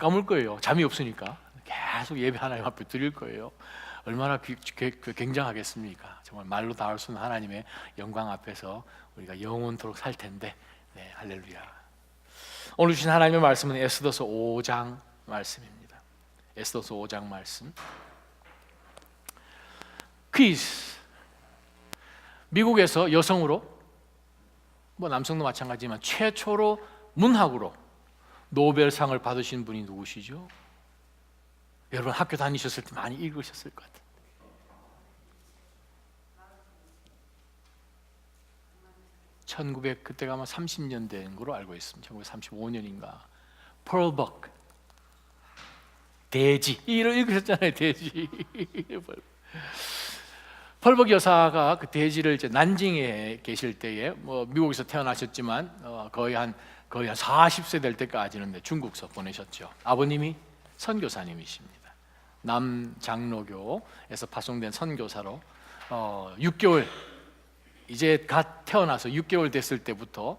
감을 거예요. 잠이 없으니까 계속 예배 하나님 앞에 드릴 거예요. 얼마나 굉장하겠습니까? 정말 말로 다 할 수 없는 하나님의 영광 앞에서 우리가 영원토록 살 텐데, 네, 할렐루야. 오늘 주신 하나님의 말씀은 에스더서 5장 말씀입니다. 에스더서 5장 말씀. 퀴즈. 미국에서 여성으로, 뭐 남성도 마찬가지지만 최초로 문학으로 노벨상을 받으신 분이 누구시죠? 여러분 학교 다니셨을 때 많이 읽으셨을 것 같아요. 그때가 아마 30년대인 걸로 알고 있습니다. 1935년인가. 펄벅, 돼지, 이런 읽으셨잖아요. 돼지. 펄벅 여사가 그 돼지를 이제 난징에 계실 때에, 뭐 미국에서 태어나셨지만 거의 한 40세 될 때까지는 중국서 보내셨죠. 아버님이 선교사님이십니다. 남장로교에서 파송된 선교사로 6개월, 이제 갓 태어나서 6개월 됐을 때부터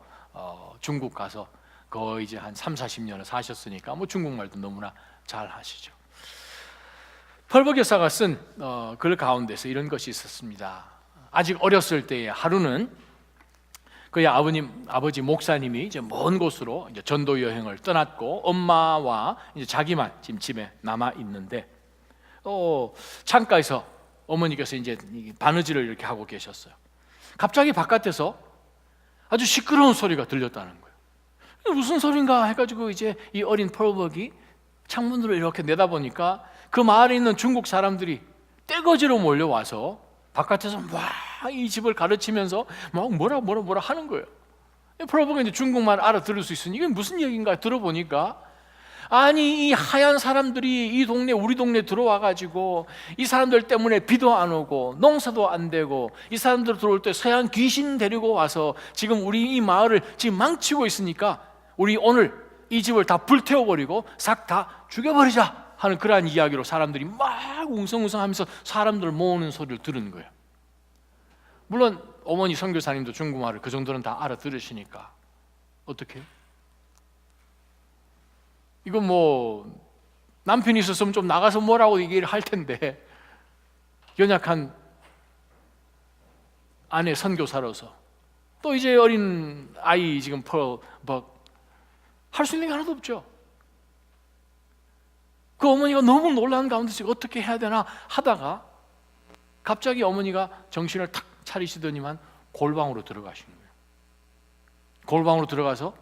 중국 가서 거의 이제 한 30-40년을 사셨으니까 뭐 중국말도 너무나 잘 하시죠. 펄벅 여사가 쓴 글 가운데서 이런 것이 있었습니다. 아직 어렸을 때에 하루는 그의 아버지 목사님이 이제 먼 곳으로 이제 전도 여행을 떠났고 엄마와 이제 자기만 지금 집에 남아 있는데, 창가에서 어머니께서 이제 바느질을 이렇게 하고 계셨어요. 갑자기 바깥에서 아주 시끄러운 소리가 들렸다는 거예요. 무슨 소린가 해가지고 이제 이 어린 펄벅이 창문으로 이렇게 내다보니까 그 마을에 있는 중국 사람들이 떼거지로 몰려와서 바깥에서 막 이 집을 가르치면서 막 뭐라 하는 거예요. 펄벅이 이제 중국말 알아들을 수 있으니 이게 무슨 얘기인가 들어보니까, 아니 이 하얀 사람들이 이 동네, 우리 동네 들어와가지고 이 사람들 때문에 비도 안 오고 농사도 안 되고, 이 사람들 들어올 때 서양 귀신 데리고 와서 지금 우리 이 마을을 지금 망치고 있으니까 우리 오늘 이 집을 다 불태워버리고 싹 다 죽여버리자 하는 그러한 이야기로 사람들이 막 웅성웅성하면서 사람들 모으는 소리를 들은 거예요. 물론 어머니 선교사님도 중국말을 그 정도는 다 알아들으시니까 어떻게 해요? 이건 뭐 남편이 있었으면 좀 나가서 뭐라고 얘기를 할 텐데, 연약한 아내 선교사로서 또 이제 어린 아이 지금 할 수 있는 게 하나도 없죠. 그 어머니가 너무 놀란 가운데서 어떻게 해야 되나 하다가 갑자기 어머니가 정신을 탁 차리시더니만 골방으로 들어가신 거예요. 골방으로 들어가서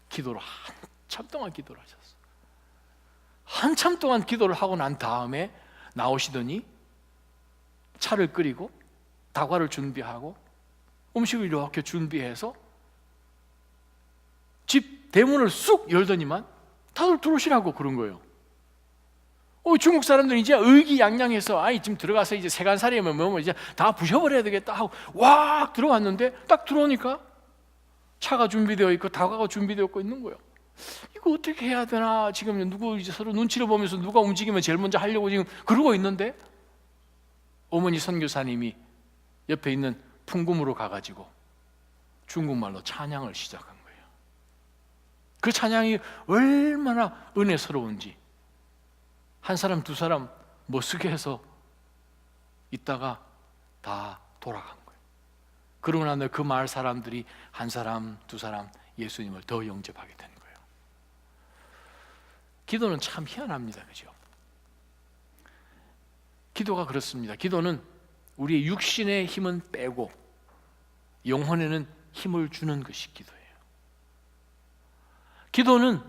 기도를 한참 동안 기도를 하셨어요. 한참 동안 기도를 하고 난 다음에 나오시더니 차를 끓이고 다과를 준비하고 음식을 이렇게 준비해서 집 대문을 쑥 열더니만 다들 들어오시라고 그런 거예요. 중국 사람들은 이제 의기양양해서 지금 들어가서 이제 세간살이면 뭐 이제 다 부셔버려야 되겠다 하고 와 들어왔는데, 딱 들어오니까 차가 준비되어 있고 다과가 준비되어 있는 거예요. 이거 어떻게 해야 되나, 지금 누구 이제 서로 눈치를 보면서 누가 움직이면 제일 먼저 하려고 지금 그러고 있는데, 어머니 선교사님이 옆에 있는 풍금으로 가가지고 중국말로 찬양을 시작한 거예요. 그 찬양이 얼마나 은혜스러운지 한 사람 두 사람 못쓰게 해서 있다가 다 돌아간 거예요. 그러고 나서 그 마을 사람들이 한 사람 두 사람 예수님을 더 영접하게 된 거예요. 기도는 참 희한합니다, 그죠? 기도가 그렇습니다. 기도는 우리의 육신의 힘은 빼고 영혼에는 힘을 주는 것이 기도예요. 기도는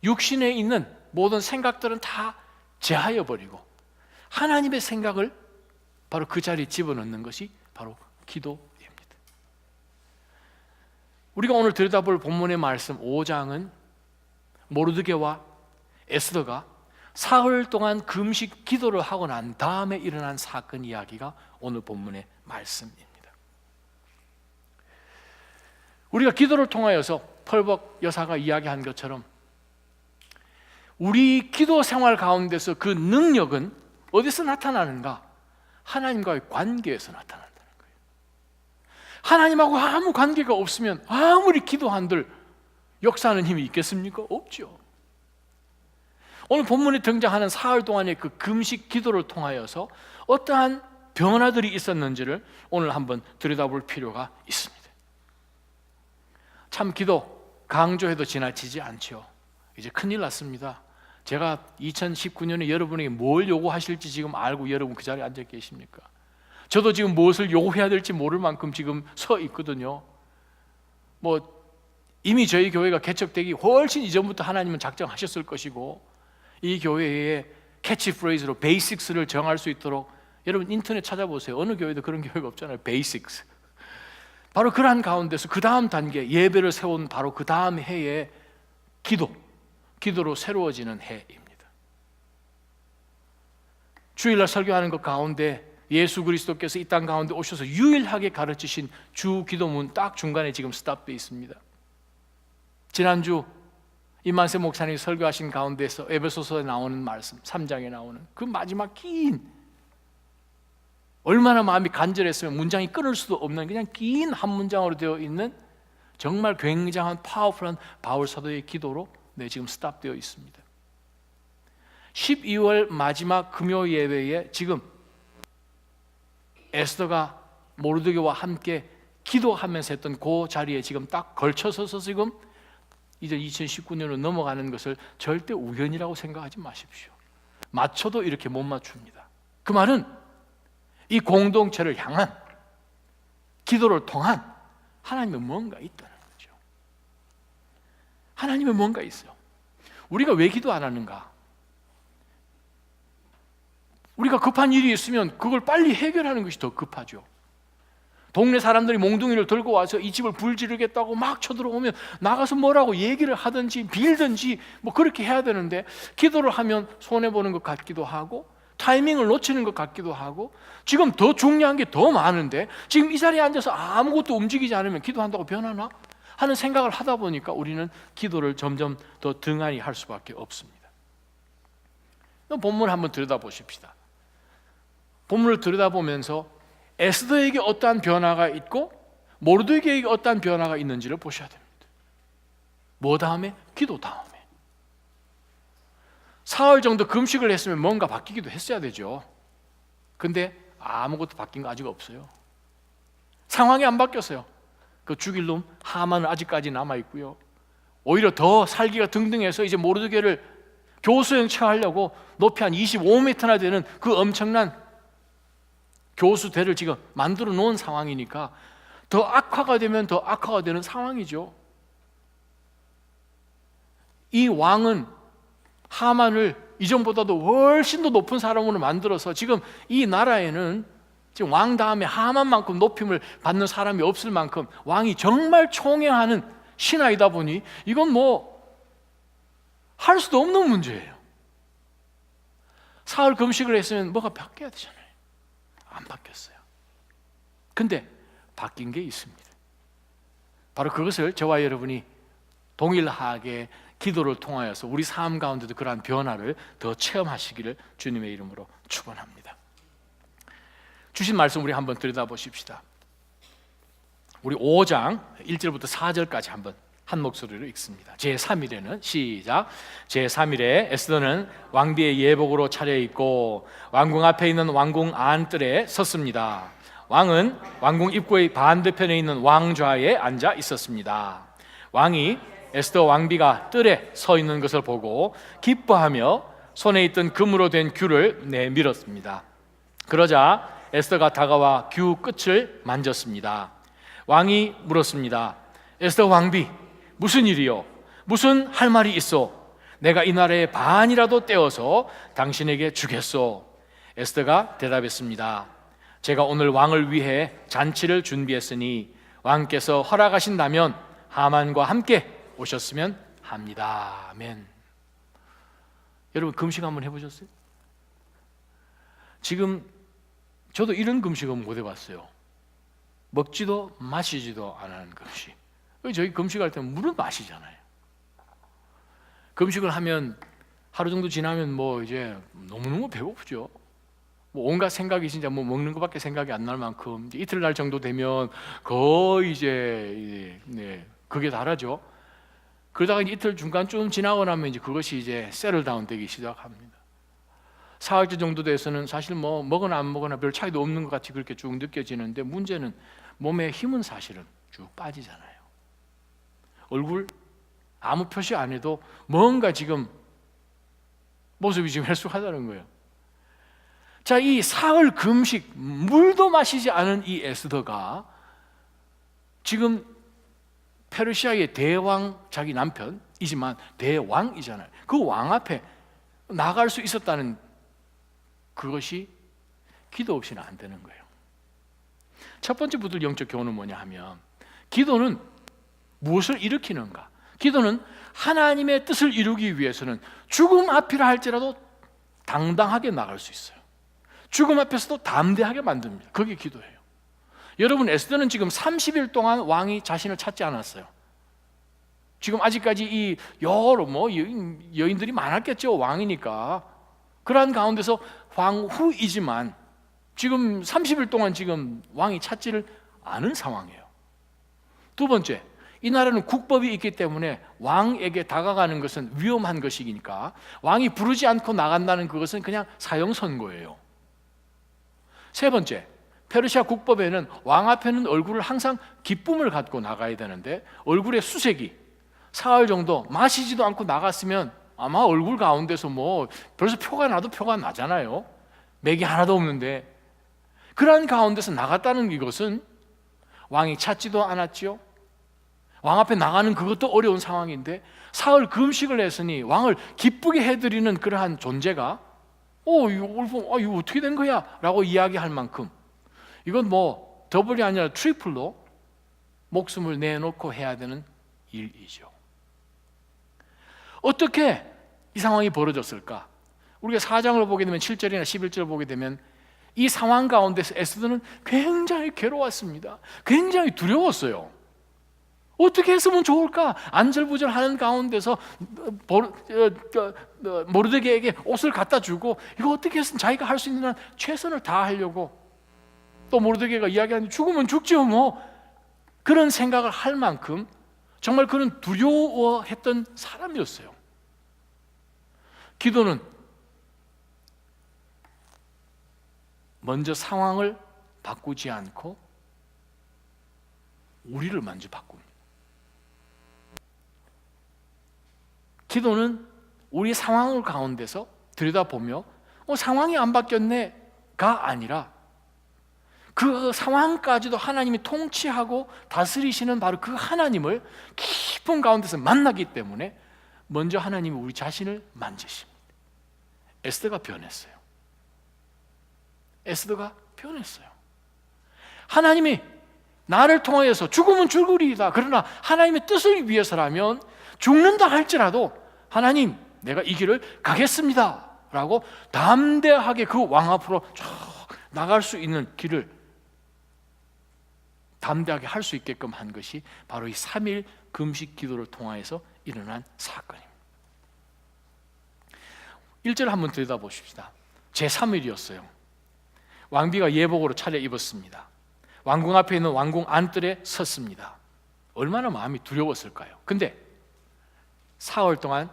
육신에 있는 모든 생각들은 다 제하여 버리고 하나님의 생각을 바로 그 자리에 집어넣는 것이 바로 기도입니다. 우리가 오늘 들여다볼 본문의 말씀 5장은 모르드게와 에스더가 사흘 동안 금식 기도를 하고 난 다음에 일어난 사건 이야기가 오늘 본문의 말씀입니다. 우리가 기도를 통하여서 펄벅 여사가 이야기한 것처럼 우리 기도 생활 가운데서 그 능력은 어디서 나타나는가? 하나님과의 관계에서 나타난다는 거예요. 하나님하고 아무 관계가 없으면 아무리 기도한들 역사하는 힘이 있겠습니까? 없죠. 오늘 본문에 등장하는 사흘 동안의 그 금식 기도를 통하여서 어떠한 변화들이 있었는지를 오늘 한번 들여다볼 필요가 있습니다. 참 기도 강조해도 지나치지 않죠. 이제 큰일 났습니다. 제가 2019년에 여러분에게 뭘 요구하실지 지금 알고 여러분 그 자리에 앉아 계십니까? 저도 지금 무엇을 요구해야 될지 모를 만큼 지금 서 있거든요. 뭐 이미 저희 교회가 개척되기 훨씬 이전부터 하나님은 작정하셨을 것이고, 이 교회의 캐치프레이즈로 베이식스를 정할 수 있도록 여러분 인터넷 찾아보세요. 어느 교회도 그런 교회가 없잖아요. 베이식스. 바로 그러한 가운데서 그 다음 단계 예배를 세운 바로 그 다음 해에 기도로 새로워지는 해입니다. 주일날 설교하는 것 가운데 예수 그리스도께서 이 땅 가운데 오셔서 유일하게 가르치신 주 기도문 딱 중간에 지금 스탑되어 있습니다. 지난주 임만세 목사님이 설교하신 가운데서 에베소서에 나오는 말씀 3장에 나오는 그 마지막 긴, 얼마나 마음이 간절했으면 문장이 끊을 수도 없는 그냥 긴 한 문장으로 되어 있는 정말 굉장한 파워풀한 바울 사도의 기도로 지금 스탑되어 있습니다. 12월 마지막 금요 예배에 지금 에스더가 모르드게와 함께 기도하면서 했던 그 자리에 지금 딱 걸쳐서서 지금 이제 2019년으로 넘어가는 것을 절대 우연이라고 생각하지 마십시오. 맞춰도 이렇게 못 맞춥니다. 그 말은 이 공동체를 향한 기도를 통한 하나님의 뭔가 있다는 거죠. 하나님의 뭔가 있어요. 우리가 왜 기도 안 하는가? 우리가 급한 일이 있으면 그걸 빨리 해결하는 것이 더 급하죠. 동네 사람들이 몽둥이를 들고 와서 이 집을 불지르겠다고 막 쳐들어오면 나가서 뭐라고 얘기를 하든지 빌든지 뭐 그렇게 해야 되는데, 기도를 하면 손해보는 것 같기도 하고 타이밍을 놓치는 것 같기도 하고, 지금 더 중요한 게 더 많은데 지금 이 자리에 앉아서 아무것도 움직이지 않으면 기도한다고 변하나? 하는 생각을 하다 보니까 우리는 기도를 점점 더 등한히 할 수밖에 없습니다. 본문을 한번 들여다보십시다. 본문을 들여다보면서 에스더에게 어떠한 변화가 있고 모르드게에게 어떠한 변화가 있는지를 보셔야 됩니다. 뭐 다음에? 기도 다음에. 사흘 정도 금식을 했으면 뭔가 바뀌기도 했어야 되죠. 근데 아무것도 바뀐 거 아직 없어요. 상황이 안 바뀌었어요. 그 죽일 놈 하만은 아직까지 남아있고요. 오히려 더 살기가 등등해서 이제 모르드게를 교수형 처하려고 높이 한 25m나 되는 그 엄청난 교수대를 지금 만들어 놓은 상황이니까 더 악화가 되면 더 악화가 되는 상황이죠. 이 왕은 하만을 이전보다도 훨씬 더 높은 사람으로 만들어서 지금 이 나라에는 지금 왕 다음에 하만만큼 높임을 받는 사람이 없을 만큼 왕이 정말 총애하는 신하이다 보니 이건 뭐 할 수도 없는 문제예요. 사흘 금식을 했으면 뭐가 바뀌어야 되잖아요. 안 바뀌었어요. 근데 바뀐 게 있습니다. 바로 그것을 저와 여러분이 동일하게 기도를 통하여서 우리 삶 가운데도 그러한 변화를 더 체험하시기를 주님의 이름으로 축원합니다. 주신 말씀 우리 한번 들여다보십시다. 우리 5장 1절부터 4절까지 한번 한 목소리로 읽습니다. 제3일에는 시작. 제3일에 에스더는 왕비의 예복으로 차려입고 왕궁 앞에 있는 왕궁 안뜰에 섰습니다. 왕은 왕궁 입구의 반대편에 있는 왕좌에 앉아 있었습니다. 왕이 에스더 왕비가 뜰에 서 있는 것을 보고 기뻐하며 손에 있던 금으로 된 귤을 내밀었습니다. 그러자 에스더가 다가와 귤 끝을 만졌습니다. 왕이 물었습니다. 에스더 왕비, 무슨 일이요? 무슨 할 말이 있어? 내가 이 나라의 반이라도 떼어서 당신에게 주겠소. 에스더가 대답했습니다. 제가 오늘 왕을 위해 잔치를 준비했으니 왕께서 허락하신다면 하만과 함께 오셨으면 합니다. 아멘. 여러분 금식 한번 해보셨어요? 지금 저도 이런 금식은 못 해봤어요. 먹지도 마시지도 안 하는 금식. 저희 금식할 때 물은 마시잖아요. 금식을 하면 하루 정도 지나면 뭐 이제 너무너무 배고프죠. 뭐 온갖 생각이 진짜 뭐 먹는 것밖에 생각이 안 날 만큼 이틀날 정도 되면 거의 이제 그게 다라죠. 그러다가 이틀 중간쯤 지나고 나면 이제 그것이 이제 세틀 다운 되기 시작합니다. 사흘째 정도 돼서는 사실 뭐 먹거나 안 먹거나 별 차이도 없는 것 같이 그렇게 쭉 느껴지는데, 문제는 몸의 힘은 사실은 쭉 빠지잖아요. 얼굴 아무 표시 안 해도 뭔가 지금 모습이 지금 her쑥하다는 거예요. 자, 이 사흘 금식, 물도 마시지 않은 이 에스더가 지금 페르시아의 대왕, 자기 남편이지만 대왕이잖아요. 그 왕 앞에 나갈 수 있었다는 그것이 기도 없이는 안 되는 거예요. 첫 번째 붙을 영적 교훈은 뭐냐 하면, 기도는 무엇을 일으키는가? 기도는 하나님의 뜻을 이루기 위해서는 죽음 앞이라 할지라도 당당하게 나갈 수 있어요. 죽음 앞에서도 담대하게 만듭니다. 그게 기도예요. 여러분, 에스더는 지금 30일 동안 왕이 자신을 찾지 않았어요. 지금 아직까지 이 여러 여인들이 많았겠죠. 왕이니까. 그러한 가운데서 황후이지만 지금 30일 동안 지금 왕이 찾지를 않은 상황이에요. 두 번째, 이 나라는 국법이 있기 때문에 왕에게 다가가는 것은 위험한 것이니까 왕이 부르지 않고 나간다는 그것은 그냥 사형선고예요. 세 번째, 페르시아 국법에는 왕 앞에는 얼굴을 항상 기쁨을 갖고 나가야 되는데, 얼굴에 수색이 사흘 정도 마시지도 않고 나갔으면 아마 얼굴 가운데서 뭐 벌써 표가 나도 표가 나잖아요. 맥이 하나도 없는데. 그러한 가운데서 나갔다는 이것은 왕이 찾지도 않았죠. 왕 앞에 나가는 그것도 어려운 상황인데, 사흘 금식을 했으니 왕을 기쁘게 해드리는 그러한 존재가 이거 어떻게 된 거야? 라고 이야기할 만큼, 이건 뭐 더블이 아니라 트리플로 목숨을 내놓고 해야 되는 일이죠. 어떻게 이 상황이 벌어졌을까? 우리가 4장을 보게 되면 7절이나 11절을 보게 되면 이 상황 가운데서 에스더는 굉장히 괴로웠습니다. 굉장히 두려웠어요. 어떻게 했으면 좋을까? 안절부절하는 가운데서 모르드게에게 옷을 갖다 주고, 이거 어떻게 했으면 자기가 할 수 있는 한 최선을 다하려고, 또 모르드게가 이야기하는 죽으면 죽지요 뭐, 그런 생각을 할 만큼 정말 그는 두려워했던 사람이었어요. 기도는 먼저 상황을 바꾸지 않고 우리를 먼저 바꿉니다. 기도는 우리 상황을 가운데서 들여다보며 상황이 안 바뀌었네가 아니라, 그 상황까지도 하나님이 통치하고 다스리시는 바로 그 하나님을 깊은 가운데서 만나기 때문에 먼저 하나님이 우리 자신을 만지십니다. 에스더가 변했어요. 에스더가 변했어요. 하나님이 나를 통하여서 죽으면 죽으리이다, 그러나 하나님의 뜻을 위해서라면 죽는다 할지라도 하나님, 내가 이 길을 가겠습니다 라고 담대하게 그 왕 앞으로 쭉 나갈 수 있는 길을 담대하게 할 수 있게끔 한 것이 바로 이 3일 금식 기도를 통하여서 일어난 사건입니다. 1절 한번 들여다보십시다. 제3일이었어요. 왕비가 예복으로 차려입었습니다. 왕궁 앞에 있는 왕궁 안뜰에 섰습니다. 얼마나 마음이 두려웠을까요? 근데 사흘 동안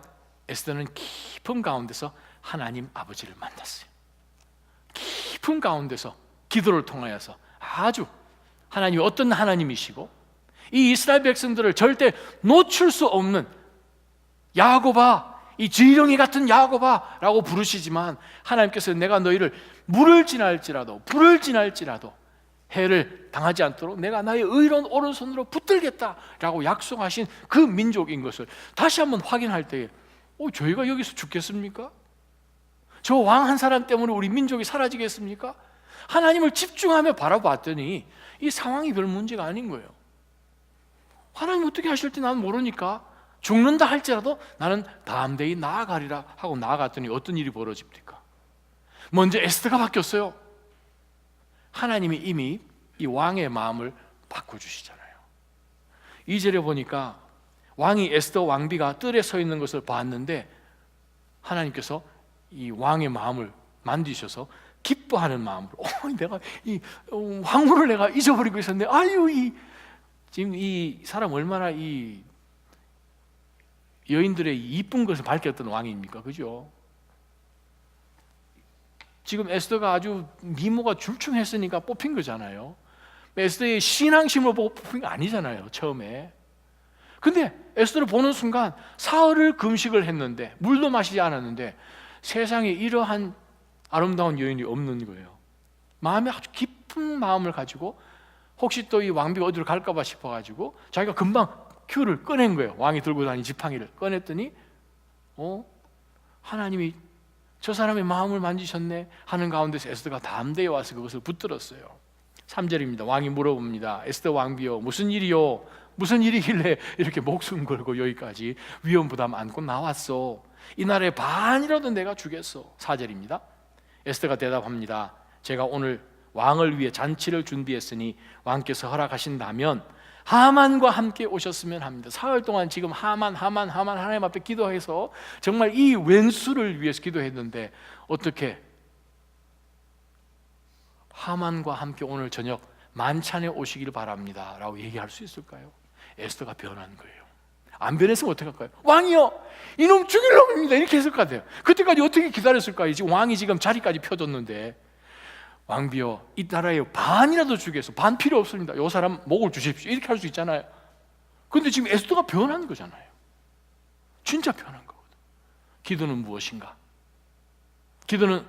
에스더는 깊은 가운데서 하나님 아버지를 만났어요. 깊은 가운데서 기도를 통하여서 아주 하나님이 어떤 하나님이시고, 이 이스라엘 백성들을 절대 놓칠 수 없는 야곱아, 이 지렁이 같은 야곱아 라고 부르시지만, 하나님께서 내가 너희를 물을 지날지라도 불을 지날지라도 해를 당하지 않도록 내가 나의 의로운 오른손으로 붙들겠다 라고 약속하신 그 민족인 것을 다시 한번 확인할 때에 저희가 여기서 죽겠습니까? 저 왕 한 사람 때문에 우리 민족이 사라지겠습니까? 하나님을 집중하며 바라봤더니 이 상황이 별 문제가 아닌 거예요. 하나님 어떻게 하실지 나는 모르니까 죽는다 할지라도 나는 담대히 나아가리라 하고 나아갔더니 어떤 일이 벌어집니까? 먼저 에스더가 바뀌었어요. 하나님이 이미 이 왕의 마음을 바꿔주시잖아요. 2절에 보니까 왕이 에스더 왕비가 뜰에 서 있는 것을 봤는데, 하나님께서 이 왕의 마음을 만드셔서 기뻐하는 마음으로, 내가 이 황후를 내가 잊어버리고 있었는데, 지금 이 사람 얼마나 이 여인들의 이쁜 것을 밝혔던 왕입니까? 그죠? 지금 에스더가 아주 미모가 출중했으니까 뽑힌 거잖아요. 에스더의 신앙심으로 보고 뽑힌 게 아니잖아요, 처음에. 근데 에스더를 보는 순간 사흘을 금식을 했는데 물도 마시지 않았는데 세상에 이러한 아름다운 여인이 없는 거예요. 마음에 아주 깊은 마음을 가지고 혹시 또 이 왕비가 어디로 갈까 봐 싶어가지고 자기가 금방 큐를 꺼낸 거예요. 왕이 들고 다니는 지팡이를 꺼냈더니 하나님이 저 사람의 마음을 만지셨네 하는 가운데서 에스더가 담대히 와서 그것을 붙들었어요. 3절입니다. 왕이 물어봅니다. 에스더 왕비여, 무슨 일이요? 무슨 일이길래 이렇게 목숨 걸고 여기까지 위험 부담 안고 나왔어? 이 나라의 반이라도 내가 주겠어. 4절입니다. 에스더가 대답합니다. 제가 오늘 왕을 위해 잔치를 준비했으니 왕께서 허락하신다면 하만과 함께 오셨으면 합니다. 사흘 동안 지금 하만 하나님 앞에 기도해서 정말 이 왼수를 위해서 기도했는데 어떻게 하만과 함께 오늘 저녁 만찬에 오시기를 바랍니다 라고 얘기할 수 있을까요? 에스더가 변한 거예요. 안 변했으면 어떻게 할까요? 왕이요, 이놈 죽일 놈입니다 이렇게 했을 것 같아요. 그때까지 어떻게 기다렸을까요? 지금 왕이 지금 자리까지 펴줬는데 왕비여, 이 나라에 반이라도 주겠어. 반 필요 없습니다. 이 사람 목을 주십시오 이렇게 할 수 있잖아요. 근데 지금 에스더가 변한 거잖아요. 진짜 변한 거거든. 기도는 무엇인가? 기도는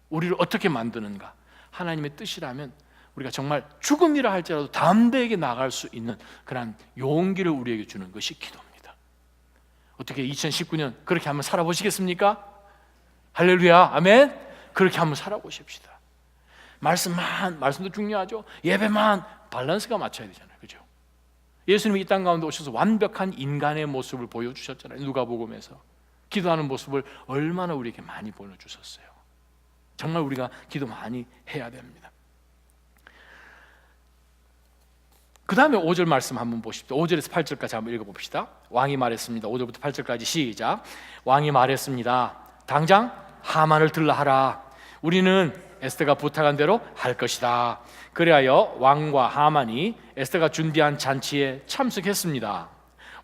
우리를 어떻게 만드는가? 하나님의 뜻이라면 우리가 정말 죽음이라 할지라도 담대하게 나갈 수 있는 그런 용기를 우리에게 주는 것이 기도입니다. 어떻게 2019년 그렇게 한번 살아보시겠습니까? 할렐루야, 아멘. 그렇게 한번 살아보십시다. 말씀도 중요하죠. 예배만 밸런스가 맞춰야 되잖아요. 그죠? 예수님이 이 땅 가운데 오셔서 완벽한 인간의 모습을 보여주셨잖아요. 누가복음에서 기도하는 모습을 얼마나 우리에게 많이 보여주셨어요. 정말 우리가 기도 많이 해야 됩니다. 그 다음에 5절 말씀 한번 보십시오. 5절에서 8절까지 한번 읽어봅시다. 왕이 말했습니다. 5절부터 8절까지 시작. 왕이 말했습니다. 당장 하만을 들라 하라. 우리는 에스더가 부탁한 대로 할 것이다. 그리하여 왕과 하만이 에스더가 준비한 잔치에 참석했습니다.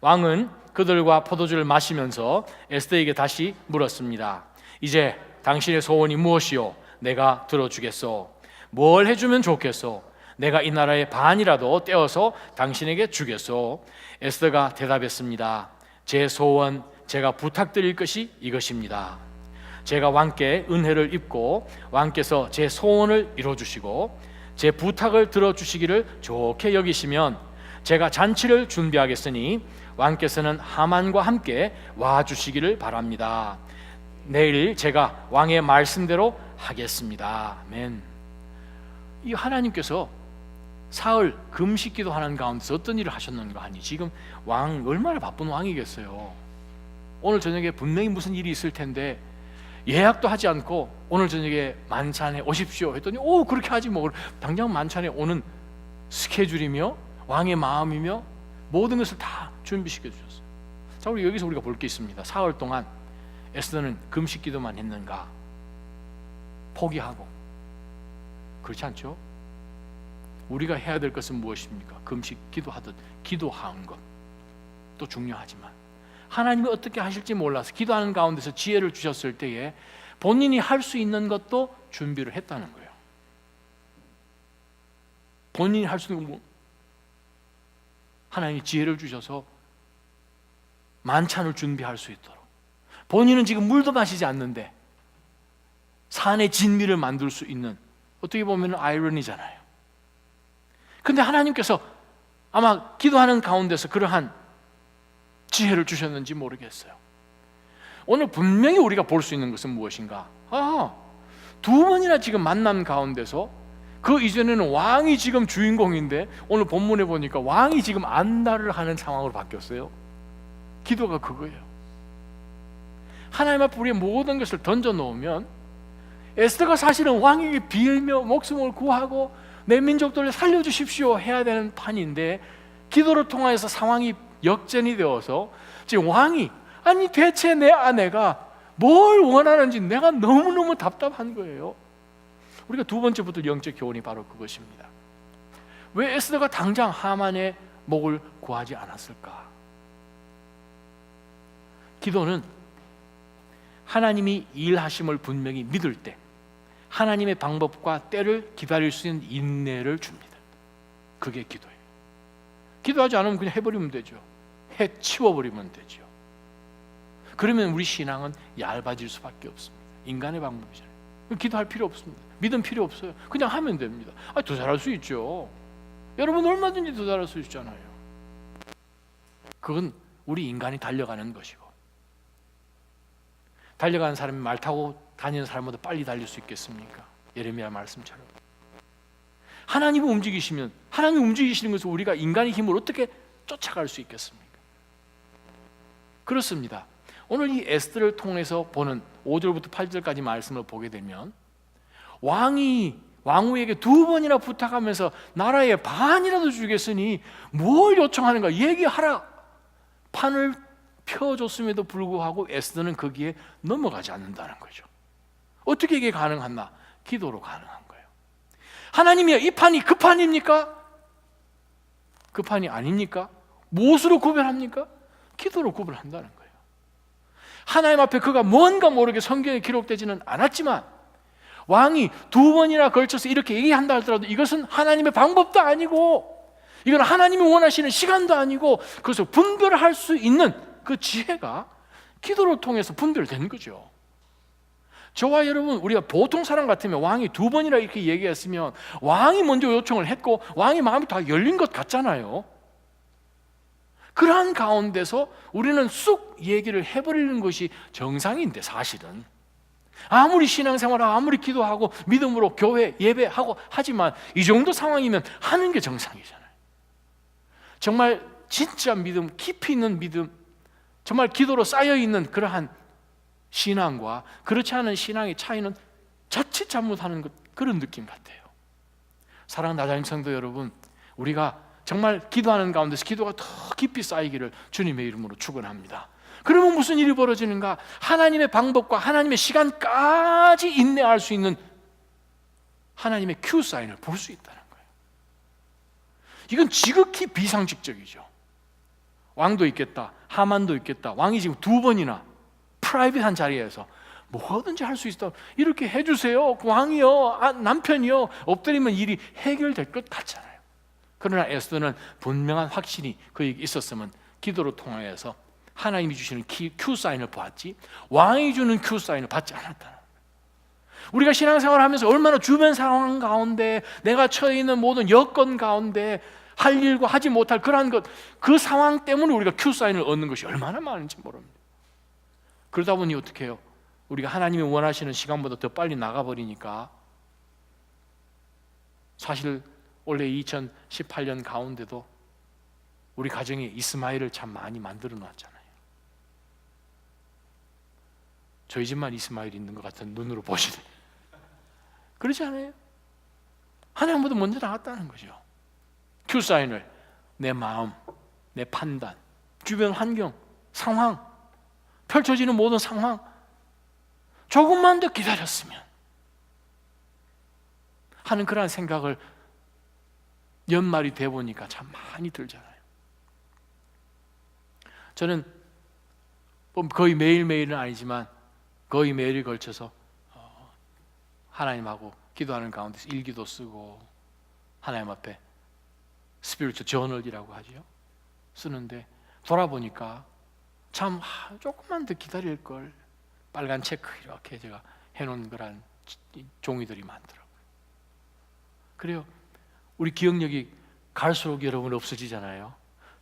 왕은 그들과 포도주를 마시면서 에스더에게 다시 물었습니다. 이제 당신의 소원이 무엇이요? 내가 들어주겠소. 뭘 해주면 좋겠소? 내가 이 나라의 반이라도 떼어서 당신에게 주겠소. 에스더가 대답했습니다. 제 소원, 제가 부탁드릴 것이 이것입니다. 제가 왕께 은혜를 입고 왕께서 제 소원을 이루어주시고 제 부탁을 들어주시기를 좋게 여기시면 제가 잔치를 준비하겠으니 왕께서는 하만과 함께 와주시기를 바랍니다. 내일 제가 왕의 말씀대로 하겠습니다. 아멘. 이 하나님께서 사흘 금식 기도하는 가운데서 어떤 일을 하셨는가 하니 지금 왕 얼마나 바쁜 왕이겠어요. 오늘 저녁에 분명히 무슨 일이 있을 텐데 예약도 하지 않고 오늘 저녁에 만찬에 오십시오 했더니 그렇게 하지 뭐. 당장 만찬에 오는 스케줄이며 왕의 마음이며 모든 것을 다 준비시켜 주셨어요. 자, 우리 여기서 우리가 볼 게 있습니다. 사흘 동안 에스더는 금식 기도만 했는가? 포기하고. 그렇지 않죠? 우리가 해야 될 것은 무엇입니까? 금식 기도하듯 기도하는 것도 중요하지만 하나님이 어떻게 하실지 몰라서 기도하는 가운데서 지혜를 주셨을 때에 본인이 할 수 있는 것도 준비를 했다는 거예요. 본인이 할 수 있는 거, 하나님이 지혜를 주셔서 만찬을 준비할 수 있도록. 본인은 지금 물도 마시지 않는데 산의 진미를 만들 수 있는, 어떻게 보면 아이러니잖아요. 근데 하나님께서 아마 기도하는 가운데서 그러한 지혜를 주셨는지 모르겠어요. 오늘 분명히 우리가 볼 수 있는 것은 무엇인가? 두 번이나 지금 만남 가운데서 그 이전에는 왕이 지금 주인공인데 오늘 본문에 보니까 왕이 지금 안달을 하는 상황으로 바뀌었어요. 기도가 그거예요. 하나님 앞에 우리의 모든 것을 던져놓으면 에스더가 사실은 왕에게 빌며 목숨을 구하고 내 민족들을 살려주십시오 해야 되는 판인데 기도를 통해서 상황이 역전이 되어서 지금 왕이 아니 대체 내 아내가 뭘 원하는지 내가 너무너무 답답한 거예요. 우리가 두 번째부터 영적 교훈이 바로 그것입니다. 왜 에스더가 당장 하만의 목을 구하지 않았을까? 기도는 하나님이 일하심을 분명히 믿을 때 하나님의 방법과 때를 기다릴 수 있는 인내를 줍니다. 그게 기도예요. 기도하지 않으면 그냥 해버리면 되죠. 해치워버리면 되죠. 그러면 우리 신앙은 얇아질 수밖에 없습니다. 인간의 방법이잖아요. 기도할 필요 없습니다. 믿음 필요 없어요. 그냥 하면 됩니다. 더 잘할 수 있죠. 여러분 얼마든지 더 잘할 수 있잖아요. 그건 우리 인간이 달려가는 것이고, 달려가는 사람이 말 타고 다니는 사람보다 빨리 달릴 수 있겠습니까? 예레미야 말씀처럼. 하나님이 움직이시면, 하나님이 움직이시는 것을 우리가 인간의 힘을 어떻게 쫓아갈 수 있겠습니까? 그렇습니다. 오늘 이 에스더를 통해서 보는 5절부터 8절까지 말씀을 보게 되면, 왕후에게 2번이나 부탁하면서 나라의 반이라도 주겠으니 뭘 요청하는가 얘기하라. 판을 펴줬음에도 불구하고 에스더는 거기에 넘어가지 않는다는 거죠. 어떻게 이게 가능하나? 기도로 가능한 거예요. 하나님이여, 이 판이 그 판입니까? 그 판이 아닙니까? 무엇으로 구별합니까? 기도로 구별한다는 거예요. 하나님 앞에 그가 뭔가 모르게 성경에 기록되지는 않았지만 왕이 2번이나 걸쳐서 이렇게 얘기한다 하더라도 이것은 하나님의 방법도 아니고, 이건 하나님이 원하시는 시간도 아니고, 그것을 분별할 수 있는 그 지혜가 기도를 통해서 분별된 거죠. 저와 여러분, 우리가 보통 사람 같으면 왕이 2번이나 이렇게 얘기했으면 왕이 먼저 요청을 했고 왕이 마음이 다 열린 것 같잖아요. 그러한 가운데서 우리는 쑥 얘기를 해버리는 것이 정상인데, 사실은 아무리 신앙생활하고 아무리 기도하고 믿음으로 교회 예배하고 하지만 이 정도 상황이면 하는 게 정상이잖아요. 정말 진짜 믿음, 깊이 있는 믿음, 정말 기도로 쌓여있는 그러한 신앙과 그렇지 않은 신앙의 차이는 자칫 잘못하는 것, 그런 느낌 같아요. 사랑하는 나자임 성도 여러분, 우리가 정말 기도하는 가운데서 기도가 더 깊이 쌓이기를 주님의 이름으로 축원합니다. 그러면 무슨 일이 벌어지는가? 하나님의 방법과 하나님의 시간까지 인내할 수 있는 하나님의 큐 사인을 볼 수 있다는 거예요. 이건 지극히 비상식적이죠. 왕도 있겠다, 하만도 있겠다. 왕이 지금 2번이나 프라이빗한 자리에서 뭐든지 할 수 있다, 이렇게 해주세요. 왕이요, 남편이요, 엎드리면 일이 해결될 것 같잖아요. 그러나 에스더는 분명한 확신이 그에게 있었으면 기도로 통하여서 하나님이 주시는 큐 사인을 보았지, 왕이 주는 큐 사인을 받지 않았다는 거예요. 우리가 신앙생활을 하면서 얼마나 주변 상황 가운데, 내가 처해 있는 모든 여건 가운데 할 일과 하지 못할 그러한 것, 그 상황 때문에 우리가 큐 사인을 얻는 것이 얼마나 많은지 모릅니다. 그러다 보니 어떻게 해요? 우리가 하나님이 원하시는 시간보다 더 빨리 나가버리니까, 사실 원래 2018년 가운데도 우리 가정에 이스마엘을 참 많이 만들어 놨잖아요. 저희 집만 이스마엘 있는 것 같은 눈으로 보시네. 그렇지 않아요? 하나님보다 먼저 나갔다는 거죠. 큐사인을, 내 마음, 내 판단, 주변 환경, 상황, 펼쳐지는 모든 상황, 조금만 더 기다렸으면 하는 그러한 생각을 연말이 돼 보니까 참 많이 들잖아요. 저는 거의 매일매일은 아니지만 거의 매일에 걸쳐서 하나님하고 기도하는 가운데서 일기도 쓰고 하나님 앞에 스피리추얼 저널이라고 하죠. 쓰는데 돌아보니까 참 조금만 더 기다릴 걸, 빨간 체크 이렇게 제가 해놓은 그런 종이들이 많더라고요. 그래요. 우리 기억력이 갈수록 여러분 없어지잖아요.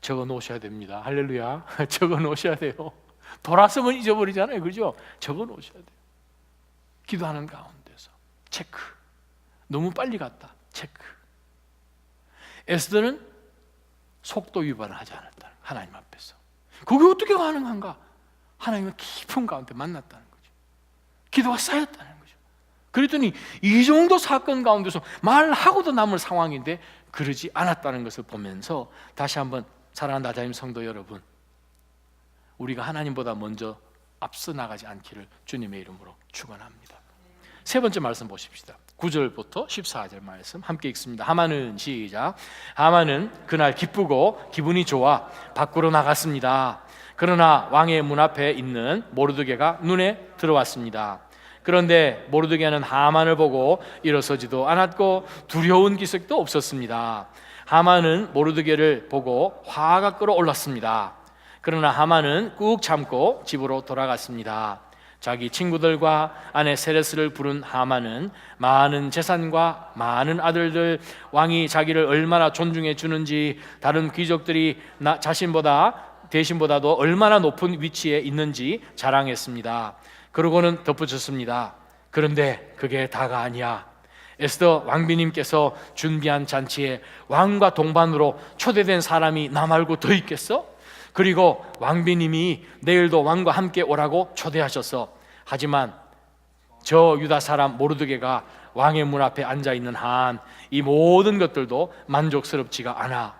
적어 놓으셔야 됩니다. 할렐루야. 적어 놓으셔야 돼요. 돌아서면 잊어버리잖아요. 그죠? 적어 놓으셔야 돼요. 기도하는 가운데서 체크. 너무 빨리 갔다. 체크. 에스더는 속도 위반을 하지 않았다. 하나님 앞에서. 그게 어떻게 가능한가? 하나님의 깊은 가운데 만났다는 거죠. 기도가 쌓였다는 거죠. 그랬더니 이 정도 사건 가운데서 말하고도 남을 상황인데 그러지 않았다는 것을 보면서 다시 한번 사랑하는 나자임 성도 여러분, 우리가 하나님보다 먼저 앞서 나가지 않기를 주님의 이름으로 축원합니다. 세 번째 말씀 보십시다. 9절부터 14절 말씀 함께 읽습니다. 하만은 시작. 하만은 그날 기쁘고 기분이 좋아 밖으로 나갔습니다. 그러나 왕의 문 앞에 있는 모르드게가 눈에 들어왔습니다. 그런데 모르드게는 하만을 보고 일어서지도 않았고 두려운 기색도 없었습니다. 하만은 모르드게를 보고 화가 끓어올랐습니다. 그러나 하만은 꾹 참고 집으로 돌아갔습니다. 자기 친구들과 아내 세레스를 부른 하만은 많은 재산과 많은 아들들, 왕이 자기를 얼마나 존중해 주는지, 다른 귀족들이 대신보다도 얼마나 높은 위치에 있는지 자랑했습니다. 그러고는 덧붙였습니다. 그런데 그게 다가 아니야. 에스더 왕비님께서 준비한 잔치에 왕과 동반으로 초대된 사람이 나 말고 더 있겠어? 그리고 왕비님이 내일도 왕과 함께 오라고 초대하셨어. 하지만 저 유다 사람 모르드게가 왕의 문 앞에 앉아 있는 한 이 모든 것들도 만족스럽지가 않아.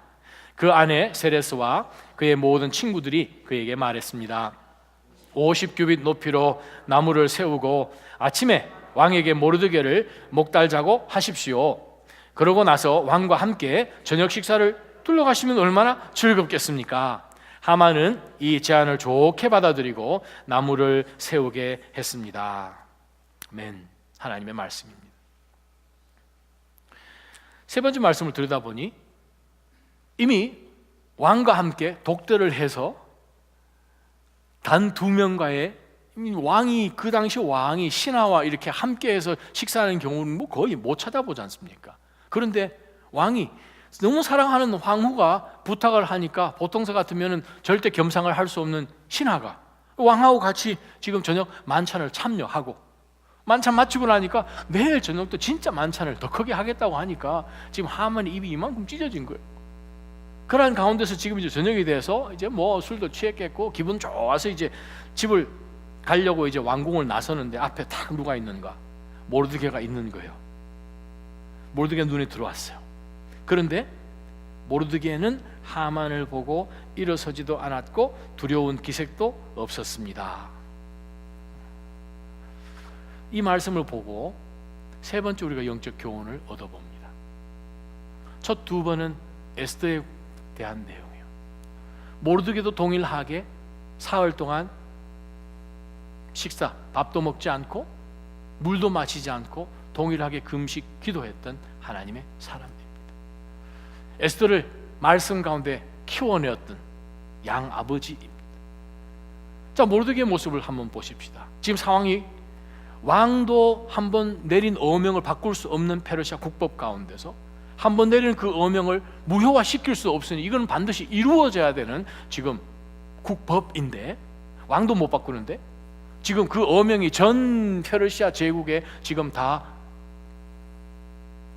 그 아내 세레스와 그의 모든 친구들이 그에게 말했습니다. 50규빗 높이로 나무를 세우고 아침에 왕에게 모르드게를 목달자고 하십시오. 그러고 나서 왕과 함께 저녁 식사를 둘러가시면 얼마나 즐겁겠습니까? 하만은 이 제안을 좋게 받아들이고 나무를 세우게 했습니다. 아멘. 하나님의 말씀입니다. 세 번째 말씀을 들여다보니 이미 왕과 함께 독대를 해서 단 2명과의, 왕이 그 당시 왕이 신하와 이렇게 함께해서 식사하는 경우는 뭐 거의 못 찾아보지 않습니까? 그런데 왕이 너무 사랑하는 황후가 부탁을 하니까 보통사 같으면 절대 겸상을 할 수 없는 신하가 왕하고 같이 지금 저녁 만찬을 참여하고, 만찬 마치고 나니까 내일 저녁도 진짜 만찬을 더 크게 하겠다고 하니까 지금 하만이 입이 이만큼 찢어진 거예요. 그런 가운데서 지금 이제 저녁이 돼서 이제 뭐 술도 취했겠고 기분 좋아서 이제 집을 가려고 이제 왕궁을 나서는데 앞에 딱 누가 있는가? 모르드게가 있는 거예요. 모르드게 눈에 들어왔어요. 그런데 모르드게는 하만을 보고 일어서지도 않았고 두려운 기색도 없었습니다. 이 말씀을 보고 세 번째 우리가 영적 교훈을 얻어봅니다. 첫 2번은 에스더에 대한 내용이에요. 모르드게도 동일하게 사흘 동안 밥도 먹지 않고 물도 마시지 않고 동일하게 금식 기도했던 하나님의 사람입니다. 에스더를 말씀 가운데 키워내었던 양아버지입니다. 자, 모르드게의 모습을 한번 보십시다. 지금 상황이 왕도 한번 내린 어명을 바꿀 수 없는 페르시아 국법 가운데서 한번 내리는 그 어명을 무효화시킬 수 없으니 이건 반드시 이루어져야 되는 지금 국법인데 왕도 못 바꾸는데 지금 그 어명이 전 페르시아 제국에 지금 다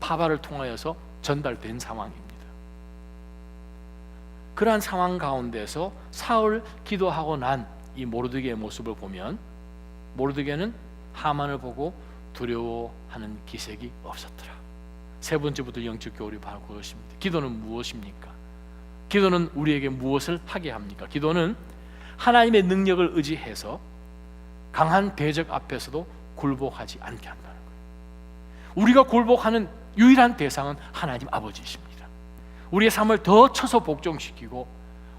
파바를 통하여서 전달된 상황입니다. 그러한 상황 가운데서 사흘 기도하고 난 이 모르드게의 모습을 보면 모르드게는 하만을 보고 두려워하는 기색이 없었더라. 세 번째부터 영적 교훈이 바로 그것입니다. 기도는 무엇입니까? 기도는 우리에게 무엇을 하게 합니까? 기도는 하나님의 능력을 의지해서 강한 대적 앞에서도 굴복하지 않게 한다는 거예요. 우리가 굴복하는 유일한 대상은 하나님 아버지이십니다. 우리의 삶을 더 쳐서 복종시키고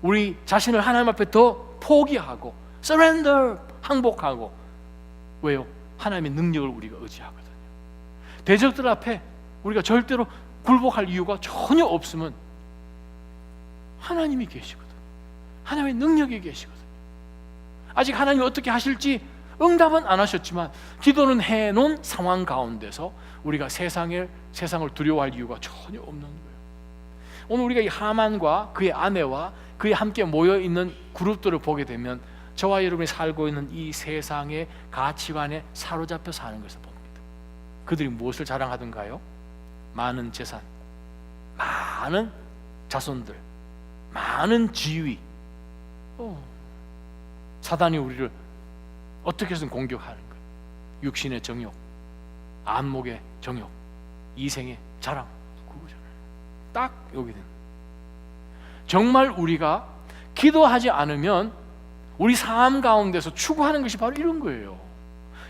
우리 자신을 하나님 앞에 더 포기하고 surrender, 항복하고. 왜요? 하나님의 능력을 우리가 의지하거든요. 대적들 앞에 우리가 절대로 굴복할 이유가 전혀 없으면 하나님이 계시거든요. 하나님의 능력이 계시거든요. 아직 하나님이 어떻게 하실지 응답은 안 하셨지만 기도는 해놓은 상황 가운데서 우리가 세상을 두려워할 이유가 전혀 없는 거예요. 오늘 우리가 이 하만과 그의 아내와 그에 함께 모여있는 그룹들을 보게 되면 저와 여러분이 살고 있는 이 세상의 가치관에 사로잡혀 사는 것을 봅니다. 그들이 무엇을 자랑하던가요? 많은 재산, 많은 자손들, 많은 지위. 사단이 우리를 어떻게 해서든 공격하는 거예요. 육신의 정욕, 안목의 정욕, 이생의 자랑, 그거잖아요. 딱 여기 된. 정말 우리가 기도하지 않으면 우리 삶 가운데서 추구하는 것이 바로 이런 거예요.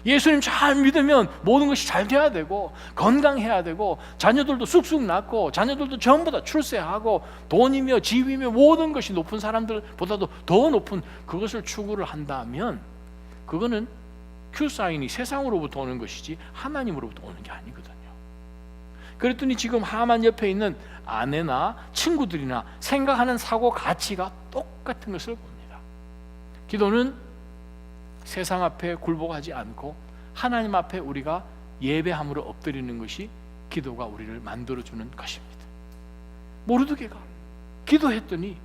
예수님 잘 믿으면 모든 것이 잘 돼야 되고 건강해야 되고 자녀들도 쑥쑥 낳고 자녀들도 전부 다 출세하고 돈이며 집이며 모든 것이 높은 사람들보다도 더 높은 그것을 추구를 한다면 그거는 큐사인이 세상으로부터 오는 것이지 하나님으로부터 오는 게 아니거든요. 그랬더니 지금 하만 옆에 있는 아내나 친구들이나 생각하는 사고 가치가 똑같은 것을 봅니다. 기도는 세상 앞에 굴복하지 않고 하나님 앞에 우리가 예배함으로 엎드리는 것이 기도가 우리를 만들어주는 것입니다. 모르드게가 기도했더니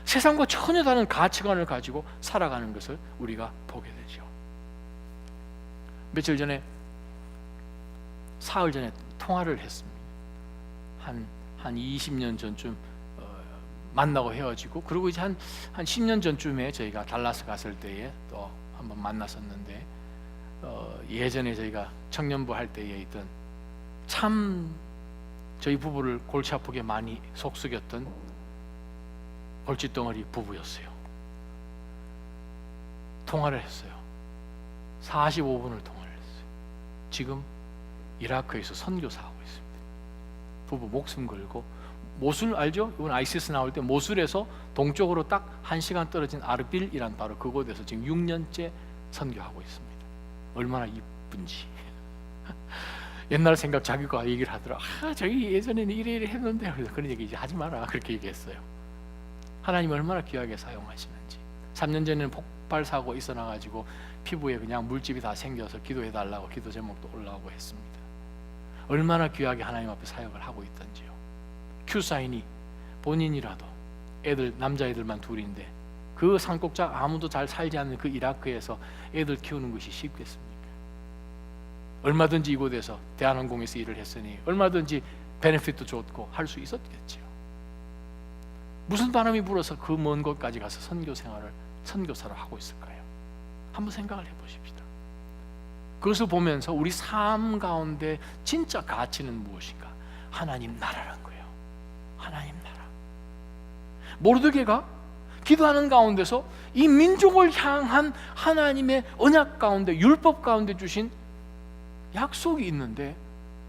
세상과 전혀 다른 가치관을 가지고 살아가는 것을 우리가 보게 되죠. 며칠 전에, 사흘 전에 통화를 했습니다. 한 20년 전쯤 만나고 헤어지고, 그리고 이제 한 10년 전쯤에 저희가 달라스 갔을 때에 또 한번 만났었는데, 예전에 저희가 청년부 할 때에 있던 참 저희 부부를 골치 아프게 많이 속썩였던 골칫덩어리 부부였어요. 통화를 했어요. 45분을 통화를 했어요. 지금 이라크에서 선교사하고 있습니다. 부부 목숨 걸고, 모술 알죠? 이번 아이시스 나올 때 모술에서 동쪽으로 딱 1시간 떨어진 아르빌이란 바로 그곳에서 지금 6년째 선교하고 있습니다. 얼마나 이쁜지. 옛날 생각 자기가 얘기를 하더라. 저기 예전에는 이래 했는데, 그래서 그런 얘기 이제 하지 마라 그렇게 얘기했어요. 하나님 얼마나 귀하게 사용하시는지. 3년 전에는 폭발 사고 있어나가지고 피부에 그냥 물집이 다 생겨서 기도해달라고 기도 제목도 올라오고 했습니다. 얼마나 귀하게 하나님 앞에 사역을 하고 있던지요. 큐사인이 본인이라도 애들, 남자애들만 둘인데 그 산꼭짝 아무도 잘 살지 않는 그 이라크에서 애들 키우는 것이 쉽겠습니까? 얼마든지 이곳에서 대한항공에서 일을 했으니 얼마든지 베네핏도 좋고 할 수 있었겠지요. 무슨 바람이 불어서 그 먼 곳까지 가서 선교사를 하고 있을까요? 한번 생각을 해보십시다. 그것을 보면서 우리 삶 가운데 진짜 가치는 무엇인가? 하나님 나라란 거예요. 하나님 나라. 모르드게가 기도하는 가운데서 이 민족을 향한 하나님의 언약 가운데, 율법 가운데 주신 약속이 있는데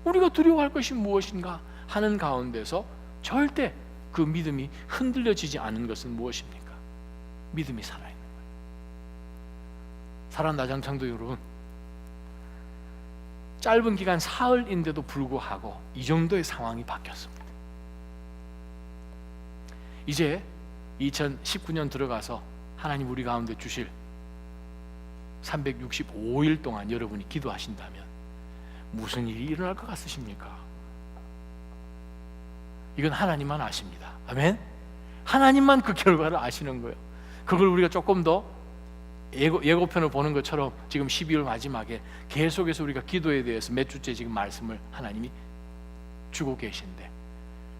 우리가 두려워할 것이 무엇인가 하는 가운데서 절대 그 믿음이 흔들려지지 않은 것은 무엇입니까? 믿음이 살아있는 거예요. 사랑나장창도 여러분, 짧은 기간 사흘인데도 불구하고 이 정도의 상황이 바뀌었습니다. 이제 2019년 들어가서 하나님 우리 가운데 주실 365일 동안 여러분이 기도하신다면 무슨 일이 일어날 것 같으십니까? 이건 하나님만 아십니다. 아멘? 하나님만 그 결과를 아시는 거예요. 그걸 우리가 조금 더 예고편을 보는 것처럼 지금 12월 마지막에 계속해서 우리가 기도에 대해서 몇 주째 지금 말씀을 하나님이 주고 계신데,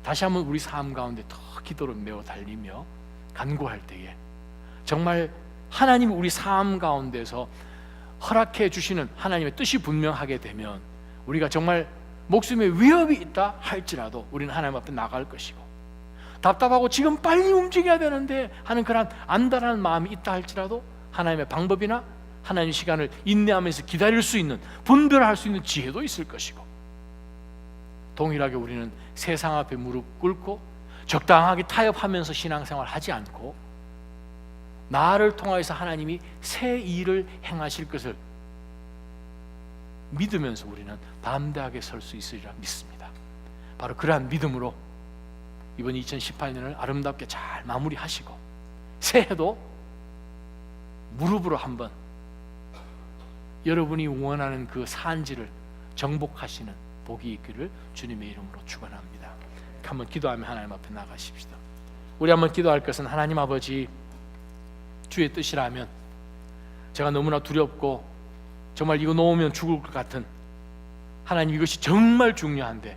다시 한번 우리 삶 가운데 더 기도를 메워 달리며 간구할 때에 정말 하나님이 우리 삶 가운데서 허락해 주시는 하나님의 뜻이 분명하게 되면 우리가 정말 목숨에 위협이 있다 할지라도 우리는 하나님 앞에 나갈 것이고, 답답하고 지금 빨리 움직여야 되는데 하는 그런 안달한 마음이 있다 할지라도 하나님의 방법이나 하나님의 시간을 인내하면서 기다릴 수 있는, 분별할 수 있는 지혜도 있을 것이고, 동일하게 우리는 세상 앞에 무릎 꿇고 적당하게 타협하면서 신앙생활 하지 않고 나를 통하여서 하나님이 새 일을 행하실 것을 믿으면서 우리는 담대하게 설 수 있으리라 믿습니다. 바로 그러한 믿음으로 이번 2018년을 아름답게 잘 마무리하시고 새해도 무릎으로 한번 여러분이 원하는 그 산지를 정복하시는 복이 있기를 주님의 이름으로 축원합니다. 한번 기도하며 하나님 앞에 나가십시다. 우리 한번 기도할 것은, 하나님 아버지, 주의 뜻이라면 제가 너무나 두렵고 정말 이거 놓으면 죽을 것 같은, 하나님 이것이 정말 중요한데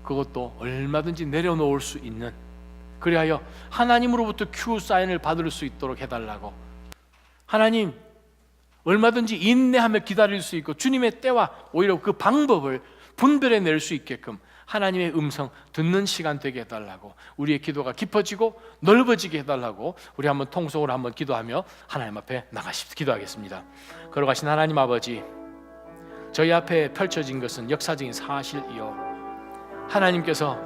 그것도 얼마든지 내려놓을 수 있는, 그리하여 하나님으로부터 큐 사인을 받을 수 있도록 해달라고, 하나님 얼마든지 인내하며 기다릴 수 있고 주님의 때와 오히려 그 방법을 분별해낼 수 있게끔 하나님의 음성 듣는 시간 되게 해달라고, 우리의 기도가 깊어지고 넓어지게 해달라고 우리 한번 통성으로 한번 기도하며 하나님 앞에 나가십시오. 기도하겠습니다. 걸어가신 하나님 아버지, 저희 앞에 펼쳐진 것은 역사적인 사실이요, 하나님께서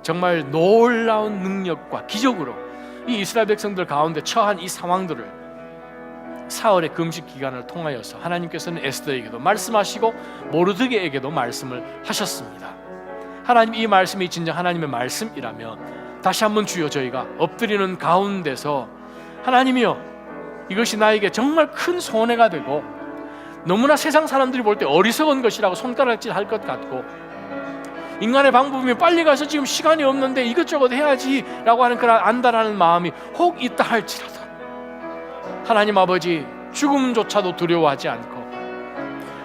정말 놀라운 능력과 기적으로 이 이스라엘 백성들 가운데 처한 이 상황들을 사흘의 금식 기간을 통하여서 하나님께서는 에스더에게도 말씀하시고 모르드게에게도 말씀을 하셨습니다. 하나님, 이 말씀이 진정 하나님의 말씀이라면 다시 한번 주여 저희가 엎드리는 가운데서 하나님이여, 이것이 나에게 정말 큰 손해가 되고 너무나 세상 사람들이 볼 때 어리석은 것이라고 손가락질 할 것 같고, 인간의 방법이면 빨리 가서 지금 시간이 없는데 이것저것 해야지 라고 하는 그런 안다라는 마음이 혹 있다 할지라도 하나님 아버지, 죽음조차도 두려워하지 않고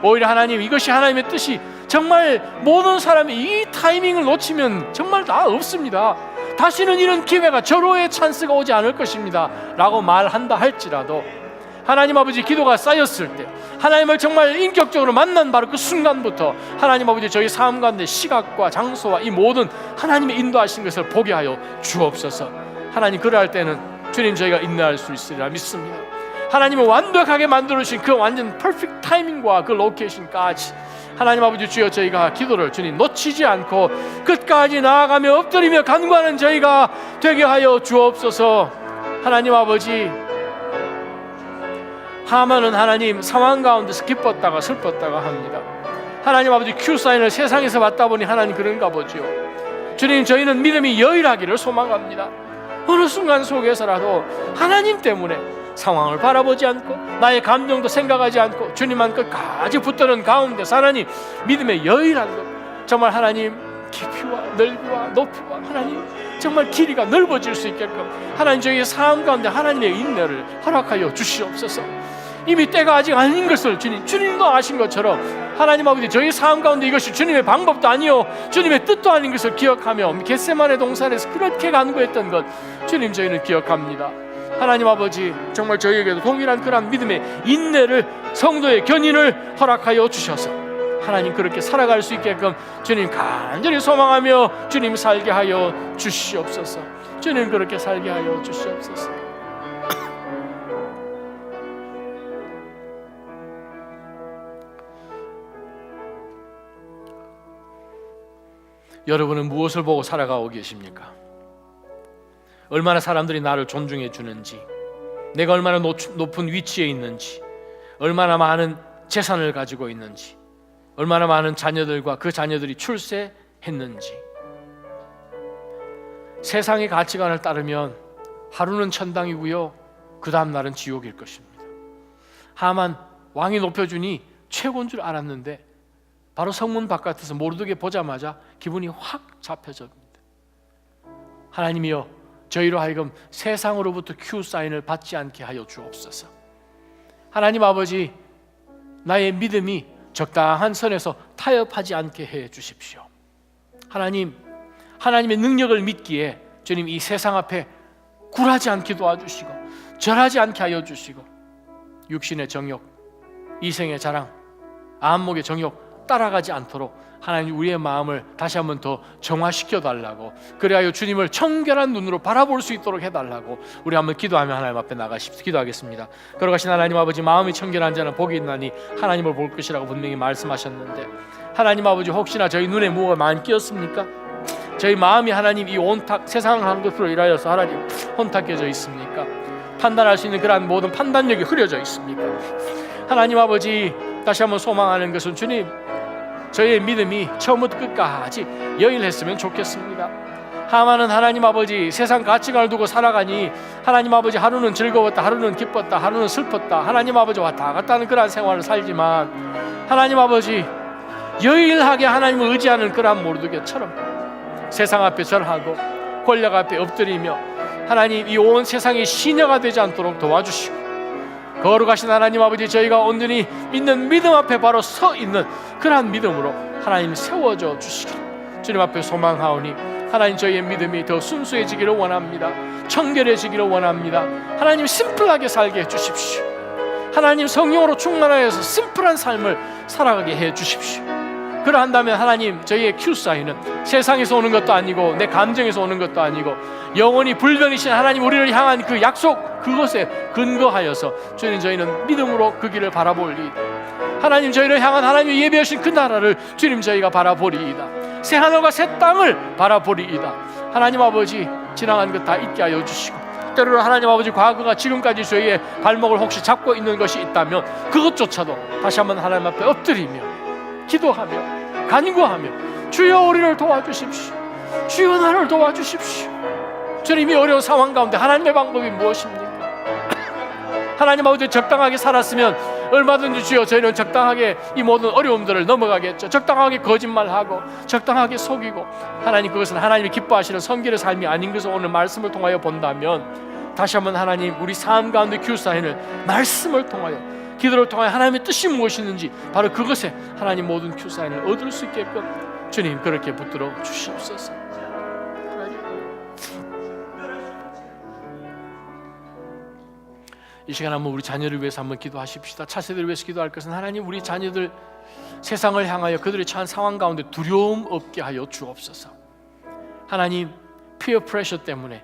오히려 하나님, 이것이 하나님의 뜻이 정말 모든 사람이 이 타이밍을 놓치면 정말 다 없습니다, 다시는 이런 기회가, 절호의 찬스가 오지 않을 것입니다 라고 말한다 할지라도 하나님 아버지, 기도가 쌓였을 때 하나님을 정말 인격적으로 만난 바로 그 순간부터 하나님 아버지, 저희 삶 가운데 시각과 장소와 이 모든 하나님의 인도하신 것을 보게 하여 주옵소서. 하나님, 그러할 때는 주님, 저희가 인내할 수 있으리라 믿습니다. 하나님을 완벽하게 만들어주신 그 완전 퍼펙트 타이밍과 그 로케이션까지 하나님 아버지 주여, 저희가 기도를 주님 놓치지 않고 끝까지 나아가며 엎드리며 간구하는 저희가 되게 하여 주옵소서. 하나님 아버지, 하만은 하나님 상황 가운데서 기뻤다가 슬펐다가 합니다. 하나님 아버지, 큐사인을 세상에서 받다 보니 하나님 그런가 보지요. 주님, 저희는 믿음이 여일하기를 소망합니다. 어느 순간 속에서라도 하나님 때문에 상황을 바라보지 않고 나의 감정도 생각하지 않고 주님만 끝까지 붙드는 가운데서 하나님 믿음의 여일한 것, 정말 하나님 깊이와 넓이와 높이와 하나님 정말 길이가 넓어질 수 있게끔 하나님 저희의 삶 가운데 하나님의 인내를 허락하여 주시옵소서. 이미 때가 아직 아닌 것을 주님도 아신 것처럼 하나님 아버지, 저희 삶 가운데 이것이 주님의 방법도 아니요 주님의 뜻도 아닌 것을 기억하며 겟세마네 동산에서 그렇게 간구했던 것 주님, 저희는 기억합니다. 하나님 아버지, 정말 저희에게도 동일한 그런 믿음의 인내를, 성도의 견인을 허락하여 주셔서 하나님 그렇게 살아갈 수 있게끔 주님 간절히 소망하며 주님 살게 하여 주시옵소서. 주님 그렇게 살게 하여 주시옵소서. 여러분은 무엇을 보고 살아가고 계십니까? 얼마나 사람들이 나를 존중해 주는지, 내가 얼마나 높은 위치에 있는지, 얼마나 많은 재산을 가지고 있는지, 얼마나 많은 자녀들과 그 자녀들이 출세했는지. 세상의 가치관을 따르면 하루는 천당이고요, 그 다음 날은 지옥일 것입니다. 하만 왕이 높여주니 최고인 줄 알았는데 바로 성문 바깥에서 모르드게 보자마자 기분이 확 잡혀집니다. 하나님이여, 저희로 하여금 세상으로부터 큐사인을 받지 않게 하여 주옵소서. 하나님 아버지, 나의 믿음이 적당한 선에서 타협하지 않게 해 주십시오. 하나님, 하나님의 능력을 믿기에 주님 이 세상 앞에 굴하지 않게 도와주시고 절하지 않게 하여 주시고, 육신의 정욕, 이생의 자랑, 안목의 정욕 따라가지 않도록 하나님 우리의 마음을 다시 한번 더 정화시켜 달라고, 그리하여 주님을 청결한 눈으로 바라볼 수 있도록 해달라고 우리 한번 기도하며 하나님 앞에 나가십시오. 기도하겠습니다. 걸어가신 하나님 아버지, 마음이 청결한 자는 복이 있나니 하나님을 볼 것이라고 분명히 말씀하셨는데, 하나님 아버지, 혹시나 저희 눈에 뭐가 많이 끼었습니까? 저희 마음이 하나님 이 온탁 세상을 하는 것으로 인하여서 하나님 혼탁해져 있습니까? 판단할 수 있는 그러한 모든 판단력이 흐려져 있습니까? 하나님 아버지, 다시 한번 소망하는 것은 주님, 저희의 믿음이 처음부터 끝까지 여일했으면 좋겠습니다. 하만은 하나님 아버지 세상 가치관을 두고 살아가니 하나님 아버지 하루는 즐거웠다, 하루는 기뻤다, 하루는 슬펐다, 하나님 아버지 왔다 갔다 하는 그러한 생활을 살지만 하나님 아버지 여일하게 하나님을 의지하는 그러한 모르드게처럼 세상 앞에 절하고 권력 앞에 엎드리며 하나님 이 온 세상이 시녀가 되지 않도록 도와주시고, 거룩하신 하나님 아버지, 저희가 온전히 믿는 믿음 앞에 바로 서 있는 그러한 믿음으로 하나님 세워져 주시기를 주님 앞에 소망하오니, 하나님 저희의 믿음이 더 순수해지기를 원합니다. 청결해지기를 원합니다. 하나님 심플하게 살게 해주십시오. 하나님 성령으로 충만하여서 심플한 삶을 살아가게 해주십시오. 그러한다면 하나님, 저희의 큐사인은 세상에서 오는 것도 아니고 내 감정에서 오는 것도 아니고 영원히 불변이신 하나님 우리를 향한 그 약속, 그것에 근거하여서 주님, 저희는 믿음으로 그 길을 바라보리이다. 하나님, 저희를 향한 하나님의 예비하신 그 나라를 주님, 저희가 바라보리이다. 새 하늘과 새 땅을 바라보리이다. 하나님 아버지, 지나간 것 다 잊게 하여 주시고, 때로는 하나님 아버지, 과거가 지금까지 저희의 발목을 혹시 잡고 있는 것이 있다면 그것조차도 다시 한번 하나님 앞에 엎드리며 기도하며 간구하며 주여 우리를 도와주십시오. 주여 나를 도와주십시오. 주님이 어려운 상황 가운데 하나님의 방법이 무엇입니까? 하나님 아버지, 적당하게 살았으면 얼마든지 주여 저희는 적당하게 이 모든 어려움들을 넘어가겠죠. 적당하게 거짓말하고 적당하게 속이고, 하나님, 그것은 하나님이 기뻐하시는 성결의 삶이 아닌 것을 오늘 말씀을 통하여 본다면 다시 한번 하나님, 우리 삶 가운데 규사인을 말씀을 통하여, 기도를 통하여 하나님의 뜻이 무엇이는지 바로 그것에 하나님 모든 규사인을 얻을 수 있게끔 주님 그렇게 붙들어 주시옵소서. 이 시간 한번 우리 자녀를 위해서 한번 기도하십시다. 차세대를 위해서 기도할 것은 하나님, 우리 자녀들 세상을 향하여 그들이 처한 상황 가운데 두려움 없게 하여 주옵소서. 하나님, 피어 프레셔 때문에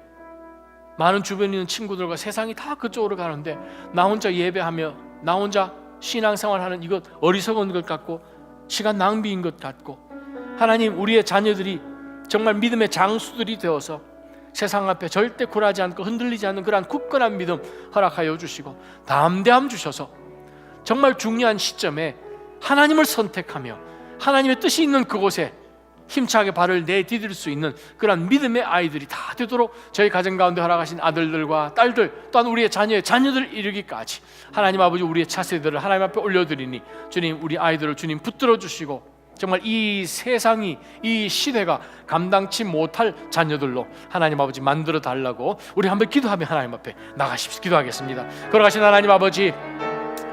많은 주변에 있는 친구들과 세상이 다 그쪽으로 가는데 나 혼자 예배하며 나 혼자 신앙생활하는 이것 어리석은 것 같고 시간 낭비인 것 같고, 하나님, 우리의 자녀들이 정말 믿음의 장수들이 되어서 세상 앞에 절대 굴하지 않고 흔들리지 않는 그러한 굳건한 믿음 허락하여 주시고, 담대함 주셔서 정말 중요한 시점에 하나님을 선택하며 하나님의 뜻이 있는 그곳에 힘차게 발을 내디딜 수 있는 그러한 믿음의 아이들이 다 되도록 저희 가정 가운데 허락하신 아들들과 딸들, 또한 우리의 자녀의 자녀들 이르기까지 하나님 아버지, 우리의 차세대를 하나님 앞에 올려드리니 주님, 우리 아이들을 주님 붙들어 주시고 정말 이 세상이, 이 시대가 감당치 못할 자녀들로 하나님 아버지 만들어 달라고 우리 한번 기도하며 하나님 앞에 나가십시오. 기도하겠습니다. 걸어가신 하나님 아버지,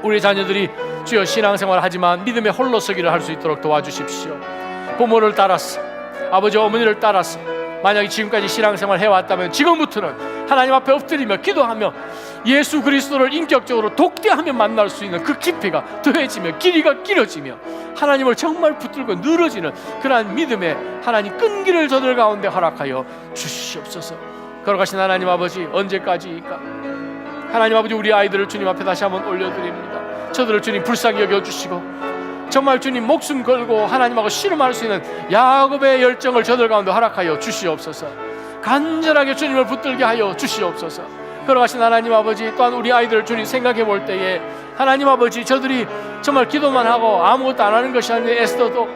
우리 자녀들이 주여 신앙생활을 하지만 믿음의 홀로서기를 할 수 있도록 도와주십시오. 부모를 따라서, 아버지 어머니를 따라서 만약에 지금까지 신앙생활을 해왔다면 지금부터는 하나님 앞에 엎드리며 기도하며 예수 그리스도를 인격적으로 독대하며 만날 수 있는 그 깊이가 더해지며 길이가 길어지며 하나님을 정말 붙들고 늘어지는 그러한 믿음의 하나님 끈기를 저들 가운데 허락하여 주시옵소서. 걸어가신 하나님 아버지, 언제까지일까? 하나님 아버지, 우리 아이들을 주님 앞에 다시 한번 올려드립니다. 저들을 주님 불쌍히 여겨주시고 정말 주님 목숨 걸고 하나님하고 씨름할 수 있는 야곱의 열정을 저들 가운데 허락하여 주시옵소서. 간절하게 주님을 붙들게 하여 주시옵소서. 걸어가신 하나님 아버지, 또한 우리 아이들을 주님 생각해 볼 때에 하나님 아버지, 저들이 정말 기도만 하고 아무것도 안 하는 것이 아니라 에스더도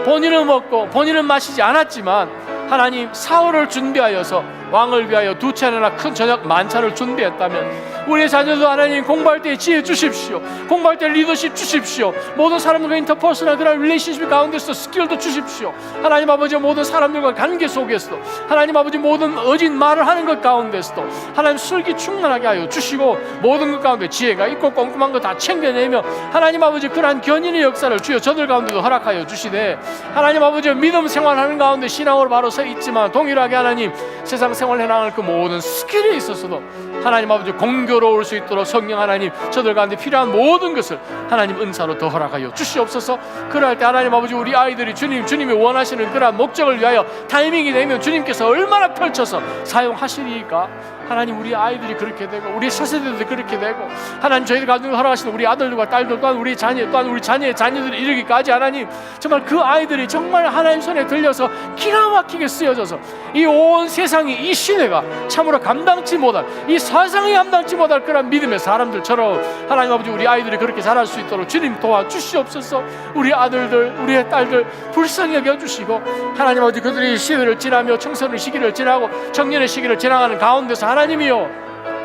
본인은 먹고 본인은 마시지 않았지만 하나님 사흘을 준비하여서 왕을 위하여 2차례나 큰 저녁 만찬을 준비했다면 우리의 자녀도 하나님 공부할 때 지혜 주십시오. 공부할 때 리더십 주십시오. 모든 사람들과 인터퍼스널 그런 릴레이션십 가운데서 스킬도 주십시오. 하나님 아버지, 모든 사람들과 관계 속에서도 하나님 아버지, 모든 어진 말을 하는 것 가운데서도 하나님 슬기 충만하게 하여 주시고 모든 것 가운데 지혜가 있고 꼼꼼한 거 다 챙겨내며 하나님 아버지, 그러한 견인의 역사를 주여 저들 가운데도 허락하여 주시되 하나님 아버지, 믿음 생활하는 가운데 신앙으로 바로 서 있지만 동일하게 하나님 세상 생활 해나갈 그 모든 스킬에 있어서도 하나님 아버지 공교로울 수 있도록 성령 하나님 저들 가운데 필요한 모든 것을 하나님 은사로 더 허락하여 주시옵소서. 그럴 때 하나님 아버지, 우리 아이들이 주님이 원하시는 그러한 목적을 위하여 타이밍이 되면 주님께서 얼마나 펼쳐서 사용하시리까? 하나님, 우리 아이들이 그렇게 되고 우리 차세대들도 그렇게 되고 하나님 저희들 가운데 허락하시는 우리 아들들과 딸들, 또한 우리 자녀, 또한 우리 자녀의 자녀들이 이르기까지 하나님 정말 그 아이들이 정말 하나님 손에 들려서 기가 막히게 쓰여져서 이 온 세상이, 이 시대가 참으로 감당치 못할, 이 사상이 감당치 못할 그런 믿음의 사람들처럼 하나님 아버지, 우리 아이들이 그렇게 자랄 수 있도록 주님 도와주시옵소서. 우리 아들들, 우리의 딸들 불쌍히 여겨주시고 하나님 아버지, 그들이 시대를 지나며 청소년 시기를 지나고 청년의 시기를 지나가는 가운데서 하나님이여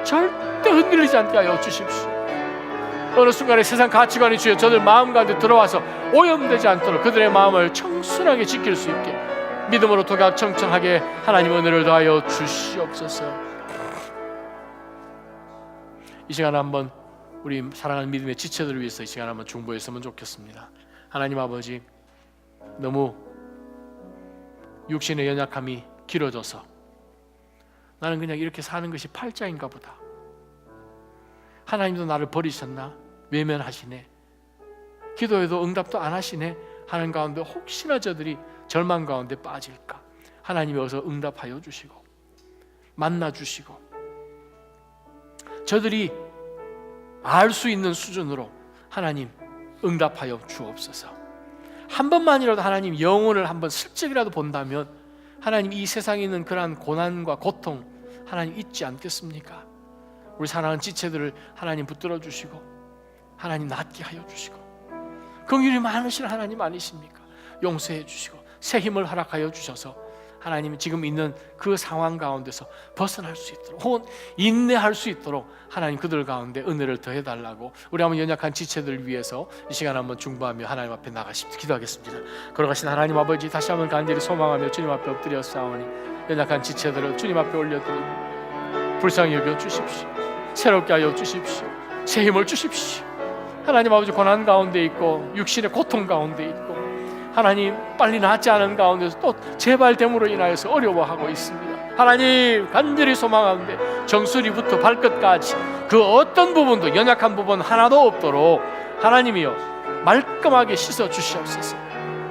절대 흔들리지 않게 하여 주십시오. 어느 순간에 세상 가치관이 주여 저들 마음 가운데 들어와서 오염되지 않도록 그들의 마음을 청순하게 지킬 수 있게 믿음으로 도각청청하게 하나님 은혜를 더하여 주시옵소서. 이 시간 한번 우리 사랑하는 믿음의 지체들을 위해서 이 시간 한번 중보했으면 좋겠습니다. 하나님 아버지, 너무 육신의 연약함이 길어져서 나는 그냥 이렇게 사는 것이 팔자인가 보다. 하나님도 나를 버리셨나? 외면하시네. 기도해도 응답도 안 하시네. 하는 가운데 혹시나 저들이 절망 가운데 빠질까 하나님이 어서 응답하여 주시고 만나 주시고 저들이 알 수 있는 수준으로 하나님 응답하여 주옵소서. 한 번만이라도 하나님 영혼을 한번 슬쩍이라도 본다면 하나님 이 세상에 있는 그러한 고난과 고통 하나님 잊지 않겠습니까? 우리 사랑하는 지체들을 하나님 붙들어 주시고 하나님 낫게 하여 주시고 긍휼이 많으신 하나님 아니십니까? 용서해 주시고 새 힘을 허락하여 주셔서 하나님 지금 있는 그 상황 가운데서 벗어날 수 있도록 혹은 인내할 수 있도록 하나님 그들 가운데 은혜를 더해달라고 우리 한번 연약한 지체들을 위해서 이 시간 한번 중보하며 하나님 앞에 나가십시오. 기도하겠습니다. 걸어가신 하나님 아버지, 다시 한번 간절히 소망하며 주님 앞에 엎드려 싸우니 연약한 지체들을 주님 앞에 올려드리고 불쌍히 여겨 주십시오. 새롭게 하여 주십시오. 새 힘을 주십시오. 하나님 아버지, 고난 가운데 있고 육신의 고통 가운데 있고 하나님 빨리 낫지 않은 가운데서 또 재발됨으로 인하여서 어려워하고 있습니다. 하나님 간절히 소망하는데 정수리부터 발끝까지 그 어떤 부분도 연약한 부분 하나도 없도록 하나님이여 말끔하게 씻어 주시옵소서.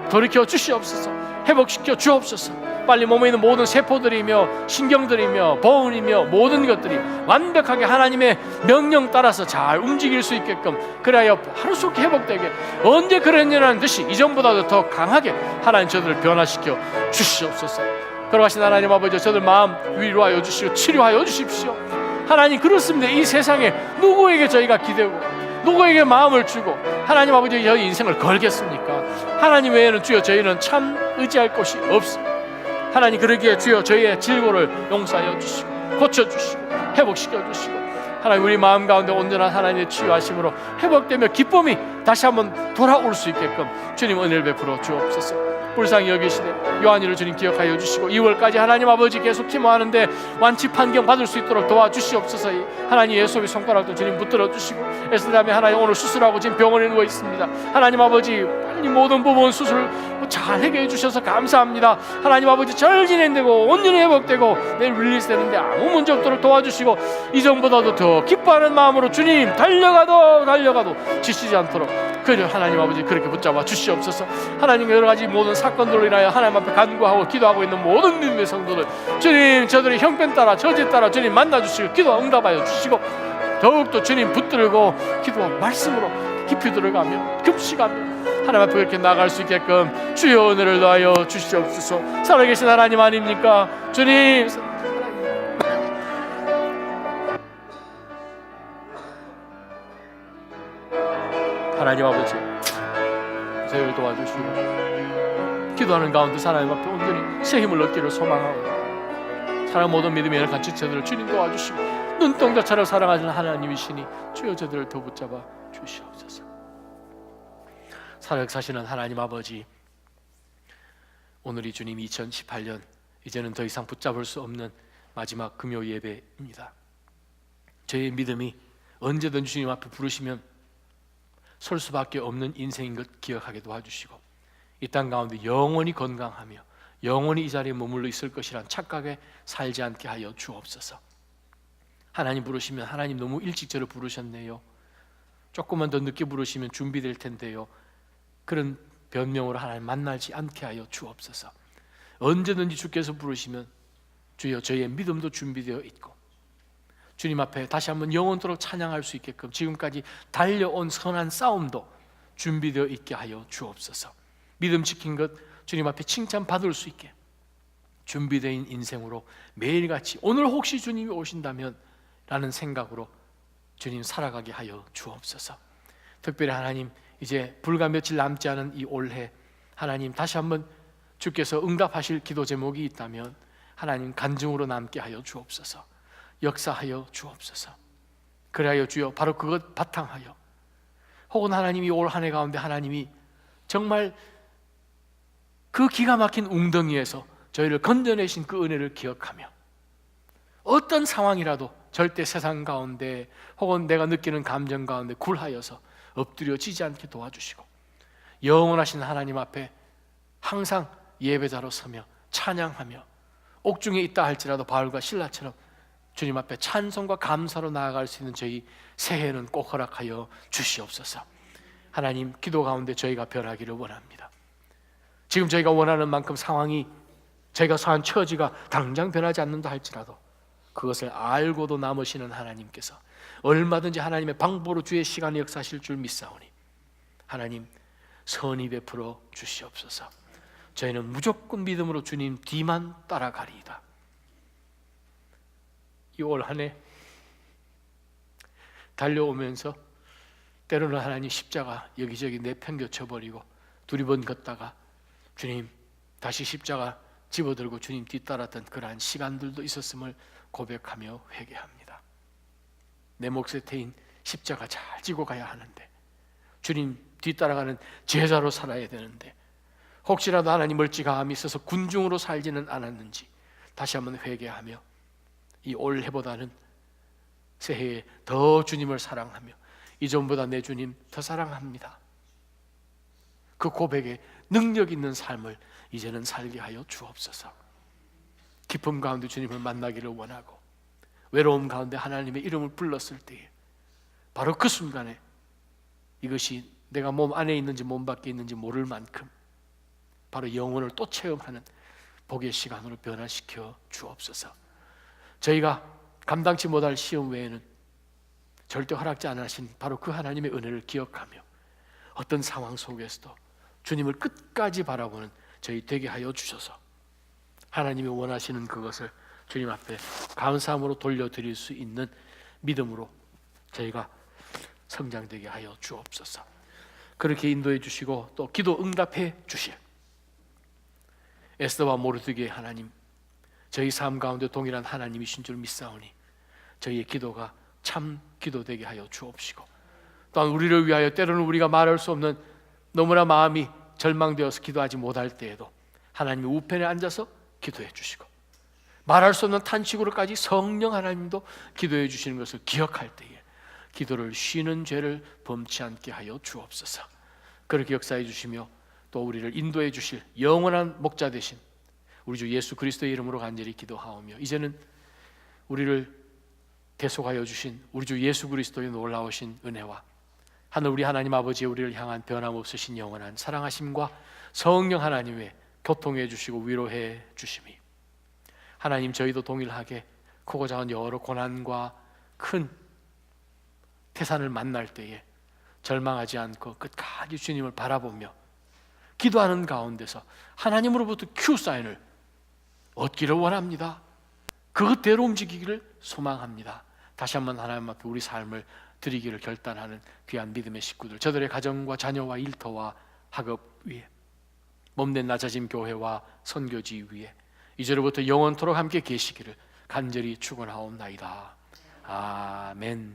돌이켜 주시옵소서. 회복시켜 주옵소서. 빨리 몸에 있는 모든 세포들이며 신경들이며 보온이며 모든 것들이 완벽하게 하나님의 명령 따라서 잘 움직일 수 있게끔 그래야 하루속히 회복되게 언제 그랬냐는 듯이 이전보다도 더 강하게 하나님 저들을 변화시켜 주시옵소서. 걸어가신 하나님 아버지, 저들 마음 위로하여 주시고 치료하여 주십시오. 하나님 그렇습니다. 이 세상에 누구에게 저희가 기대고 누구에게 마음을 주고 하나님 아버지 저희 인생을 걸겠습니까? 하나님 외에는 주여 저희는 참 의지할 곳이 없습니다. 하나님 그러기에 주여 저희의 질고를 용서하여 주시고 고쳐주시고 회복시켜 주시고 하나님 우리 마음 가운데 온전한 하나님의 치유하심으로 회복되며 기쁨이 다시 한번 돌아올 수 있게끔 주님 은혜를 베풀어 주옵소서. 불쌍히 여기시되 요한이를 주님 기억하여 주시고 2월까지 하나님 아버지 계속 기모하는데 완치 판경 받을 수 있도록 도와주시옵소서. 하나님 예수의 손가락도 주님 붙들어 주시고 에스다음에 하나님 오늘 수술하고 지금 병원에 누워 있습니다. 하나님 아버지 빨리 모든 부분 수술 잘 해결해 주셔서 감사합니다. 하나님 아버지 잘 진행되고 온전히 회복되고 내일 릴리스 되는데 아무 문제 없도록 도와주시고 이전보다도 더 기뻐하는 마음으로 주님 달려가도 지치지 않도록 그저 하나님 아버지 그렇게 붙잡아 주시옵소서. 하나님 여러 가지 모든 사건들로 인하여 하나님 앞에 간구하고 기도하고 있는 모든 믿음의 성도들 주님 저들의 형편 따라 저지 따라 주님 만나주시고 기도 응답하여 주시고 더욱더 주님 붙들고 기도와 말씀으로 깊이 들어가며 금식하며 하나님 앞에 그렇게 나갈 수 있게끔 주여 은혜를 더하여 주시옵소서. 살아계신 하나님 아닙니까? 주님 하나님 아버지 저희를 도와주시고 기도하는 가운데 하나님 앞에 온전히 새 힘을 얻기를 소망하고 사랑 모든 믿음의 연약한 지체들을 주님 도와주시고 눈동자처럼 사랑하시는 하나님이시니 주여 저들을 더 붙잡아 주시옵소서. 살아계시는 하나님 아버지, 오늘이 주님 2018년 이제는 더 이상 붙잡을 수 없는 마지막 금요 예배입니다. 저희의 믿음이 언제든지 주님 앞에 부르시면 설 수밖에 없는 인생인 것 기억하게 도와주시고 이 땅 가운데 영원히 건강하며 영원히 이 자리에 머물러 있을 것이란 착각에 살지 않게 하여 주옵소서. 하나님 부르시면 하나님 너무 일찍 저를 부르셨네요. 조금만 더 늦게 부르시면 준비될 텐데요. 그런 변명으로 하나님 만나지 않게 하여 주옵소서. 언제든지 주께서 부르시면 주여 저희의 믿음도 준비되어 있고 주님 앞에 다시 한번 영원토록 찬양할 수 있게끔 지금까지 달려온 선한 싸움도 준비되어 있게 하여 주옵소서. 믿음 지킨 것 주님 앞에 칭찬받을 수 있게 준비된 인생으로 매일같이 오늘 혹시 주님이 오신다면 라는 생각으로 주님 살아가게 하여 주옵소서. 특별히 하나님 이제 불과 며칠 남지 않은 이 올해 하나님 다시 한번 주께서 응답하실 기도 제목이 있다면 하나님 간증으로 남게 하여 주옵소서. 역사하여 주옵소서. 그리하여 주여 바로 그것 바탕하여 혹은 하나님이 올 한 해 가운데 하나님이 정말 그 기가 막힌 웅덩이에서 저희를 건져내신 그 은혜를 기억하며 어떤 상황이라도 절대 세상 가운데 혹은 내가 느끼는 감정 가운데 굴하여서 엎드려지지 않게 도와주시고 영원하신 하나님 앞에 항상 예배자로 서며 찬양하며 옥중에 있다 할지라도 바울과 실라처럼 주님 앞에 찬송과 감사로 나아갈 수 있는 저희 새해는 꼭 허락하여 주시옵소서. 하나님 기도 가운데 저희가 변하기를 원합니다. 지금 저희가 원하는 만큼 상황이, 저희가 처한 처지가 당장 변하지 않는다 할지라도 그것을 알고도 남으시는 하나님께서 얼마든지 하나님의 방법으로 주의 시간에 역사하실 줄 믿사오니 하나님 선히 베풀어 주시옵소서. 저희는 무조건 믿음으로 주님 뒤만 따라가리이다. 이 올 한 해 달려오면서 때로는 하나님 십자가 여기저기 내팽겨쳐버리고 두리번 걷다가 주님 다시 십자가 집어들고 주님 뒤따랐던 그러한 시간들도 있었음을 고백하며 회개합니다. 내 몫에 태인 십자가 잘 지고 가야 하는데, 주님 뒤따라가는 제자로 살아야 되는데 혹시라도 하나님 멀찌감이 있어서 군중으로 살지는 않았는지 다시 한번 회개하며 이 올해보다는 새해에 더 주님을 사랑하며 이전보다 내 주님 더 사랑합니다. 그 고백에 능력 있는 삶을 이제는 살게 하여 주옵소서. 기쁨 가운데 주님을 만나기를 원하고 외로움 가운데 하나님의 이름을 불렀을 때에 바로 그 순간에 이것이 내가 몸 안에 있는지 몸 밖에 있는지 모를 만큼 바로 영혼을 또 체험하는 복의 시간으로 변화시켜 주옵소서. 저희가 감당치 못할 시험 외에는 절대 허락지 않으신 바로 그 하나님의 은혜를 기억하며 어떤 상황 속에서도 주님을 끝까지 바라보는 저희 되게 하여 주셔서 하나님이 원하시는 그것을 주님 앞에 감사함으로 돌려드릴 수 있는 믿음으로 저희가 성장되게 하여 주옵소서. 그렇게 인도해 주시고 또 기도 응답해 주실 에스더와 모르드게의 하나님, 저희 삶 가운데 동일한 하나님이신 줄 믿사오니 저희의 기도가 참 기도되게 하여 주옵시고, 또한 우리를 위하여 때로는 우리가 말할 수 없는 너무나 마음이 절망되어서 기도하지 못할 때에도 하나님의 우편에 앉아서 기도해 주시고, 말할 수 없는 탄식으로까지 성령 하나님도 기도해 주시는 것을 기억할 때에 기도를 쉬는 죄를 범치 않게 하여 주옵소서. 그렇게 역사해 주시며 또 우리를 인도해 주실 영원한 목자 되신 우리 주 예수 그리스도의 이름으로 간절히 기도하오며, 이제는 우리를 대속하여 주신 우리 주 예수 그리스도의 놀라우신 은혜와 하늘 우리 하나님 아버지의 우리를 향한 변함없으신 영원한 사랑하심과 성령 하나님의 교통해 주시고 위로해 주심이, 하나님 저희도 동일하게 크고 작은 여러 고난과 큰 태산을 만날 때에 절망하지 않고 끝까지 주님을 바라보며 기도하는 가운데서 하나님으로부터 큐사인을 얻기를 원합니다. 그것대로 움직이기를 소망합니다. 다시 한번 하나님 앞에 우리 삶을 드리기를 결단하는 귀한 믿음의 식구들, 저들의 가정과 자녀와 일터와 학업 위에, 몸된 낮아짐 교회와 선교지 위에 이제로부터 영원토록 함께 계시기를 간절히 축원하옵나이다. 아멘.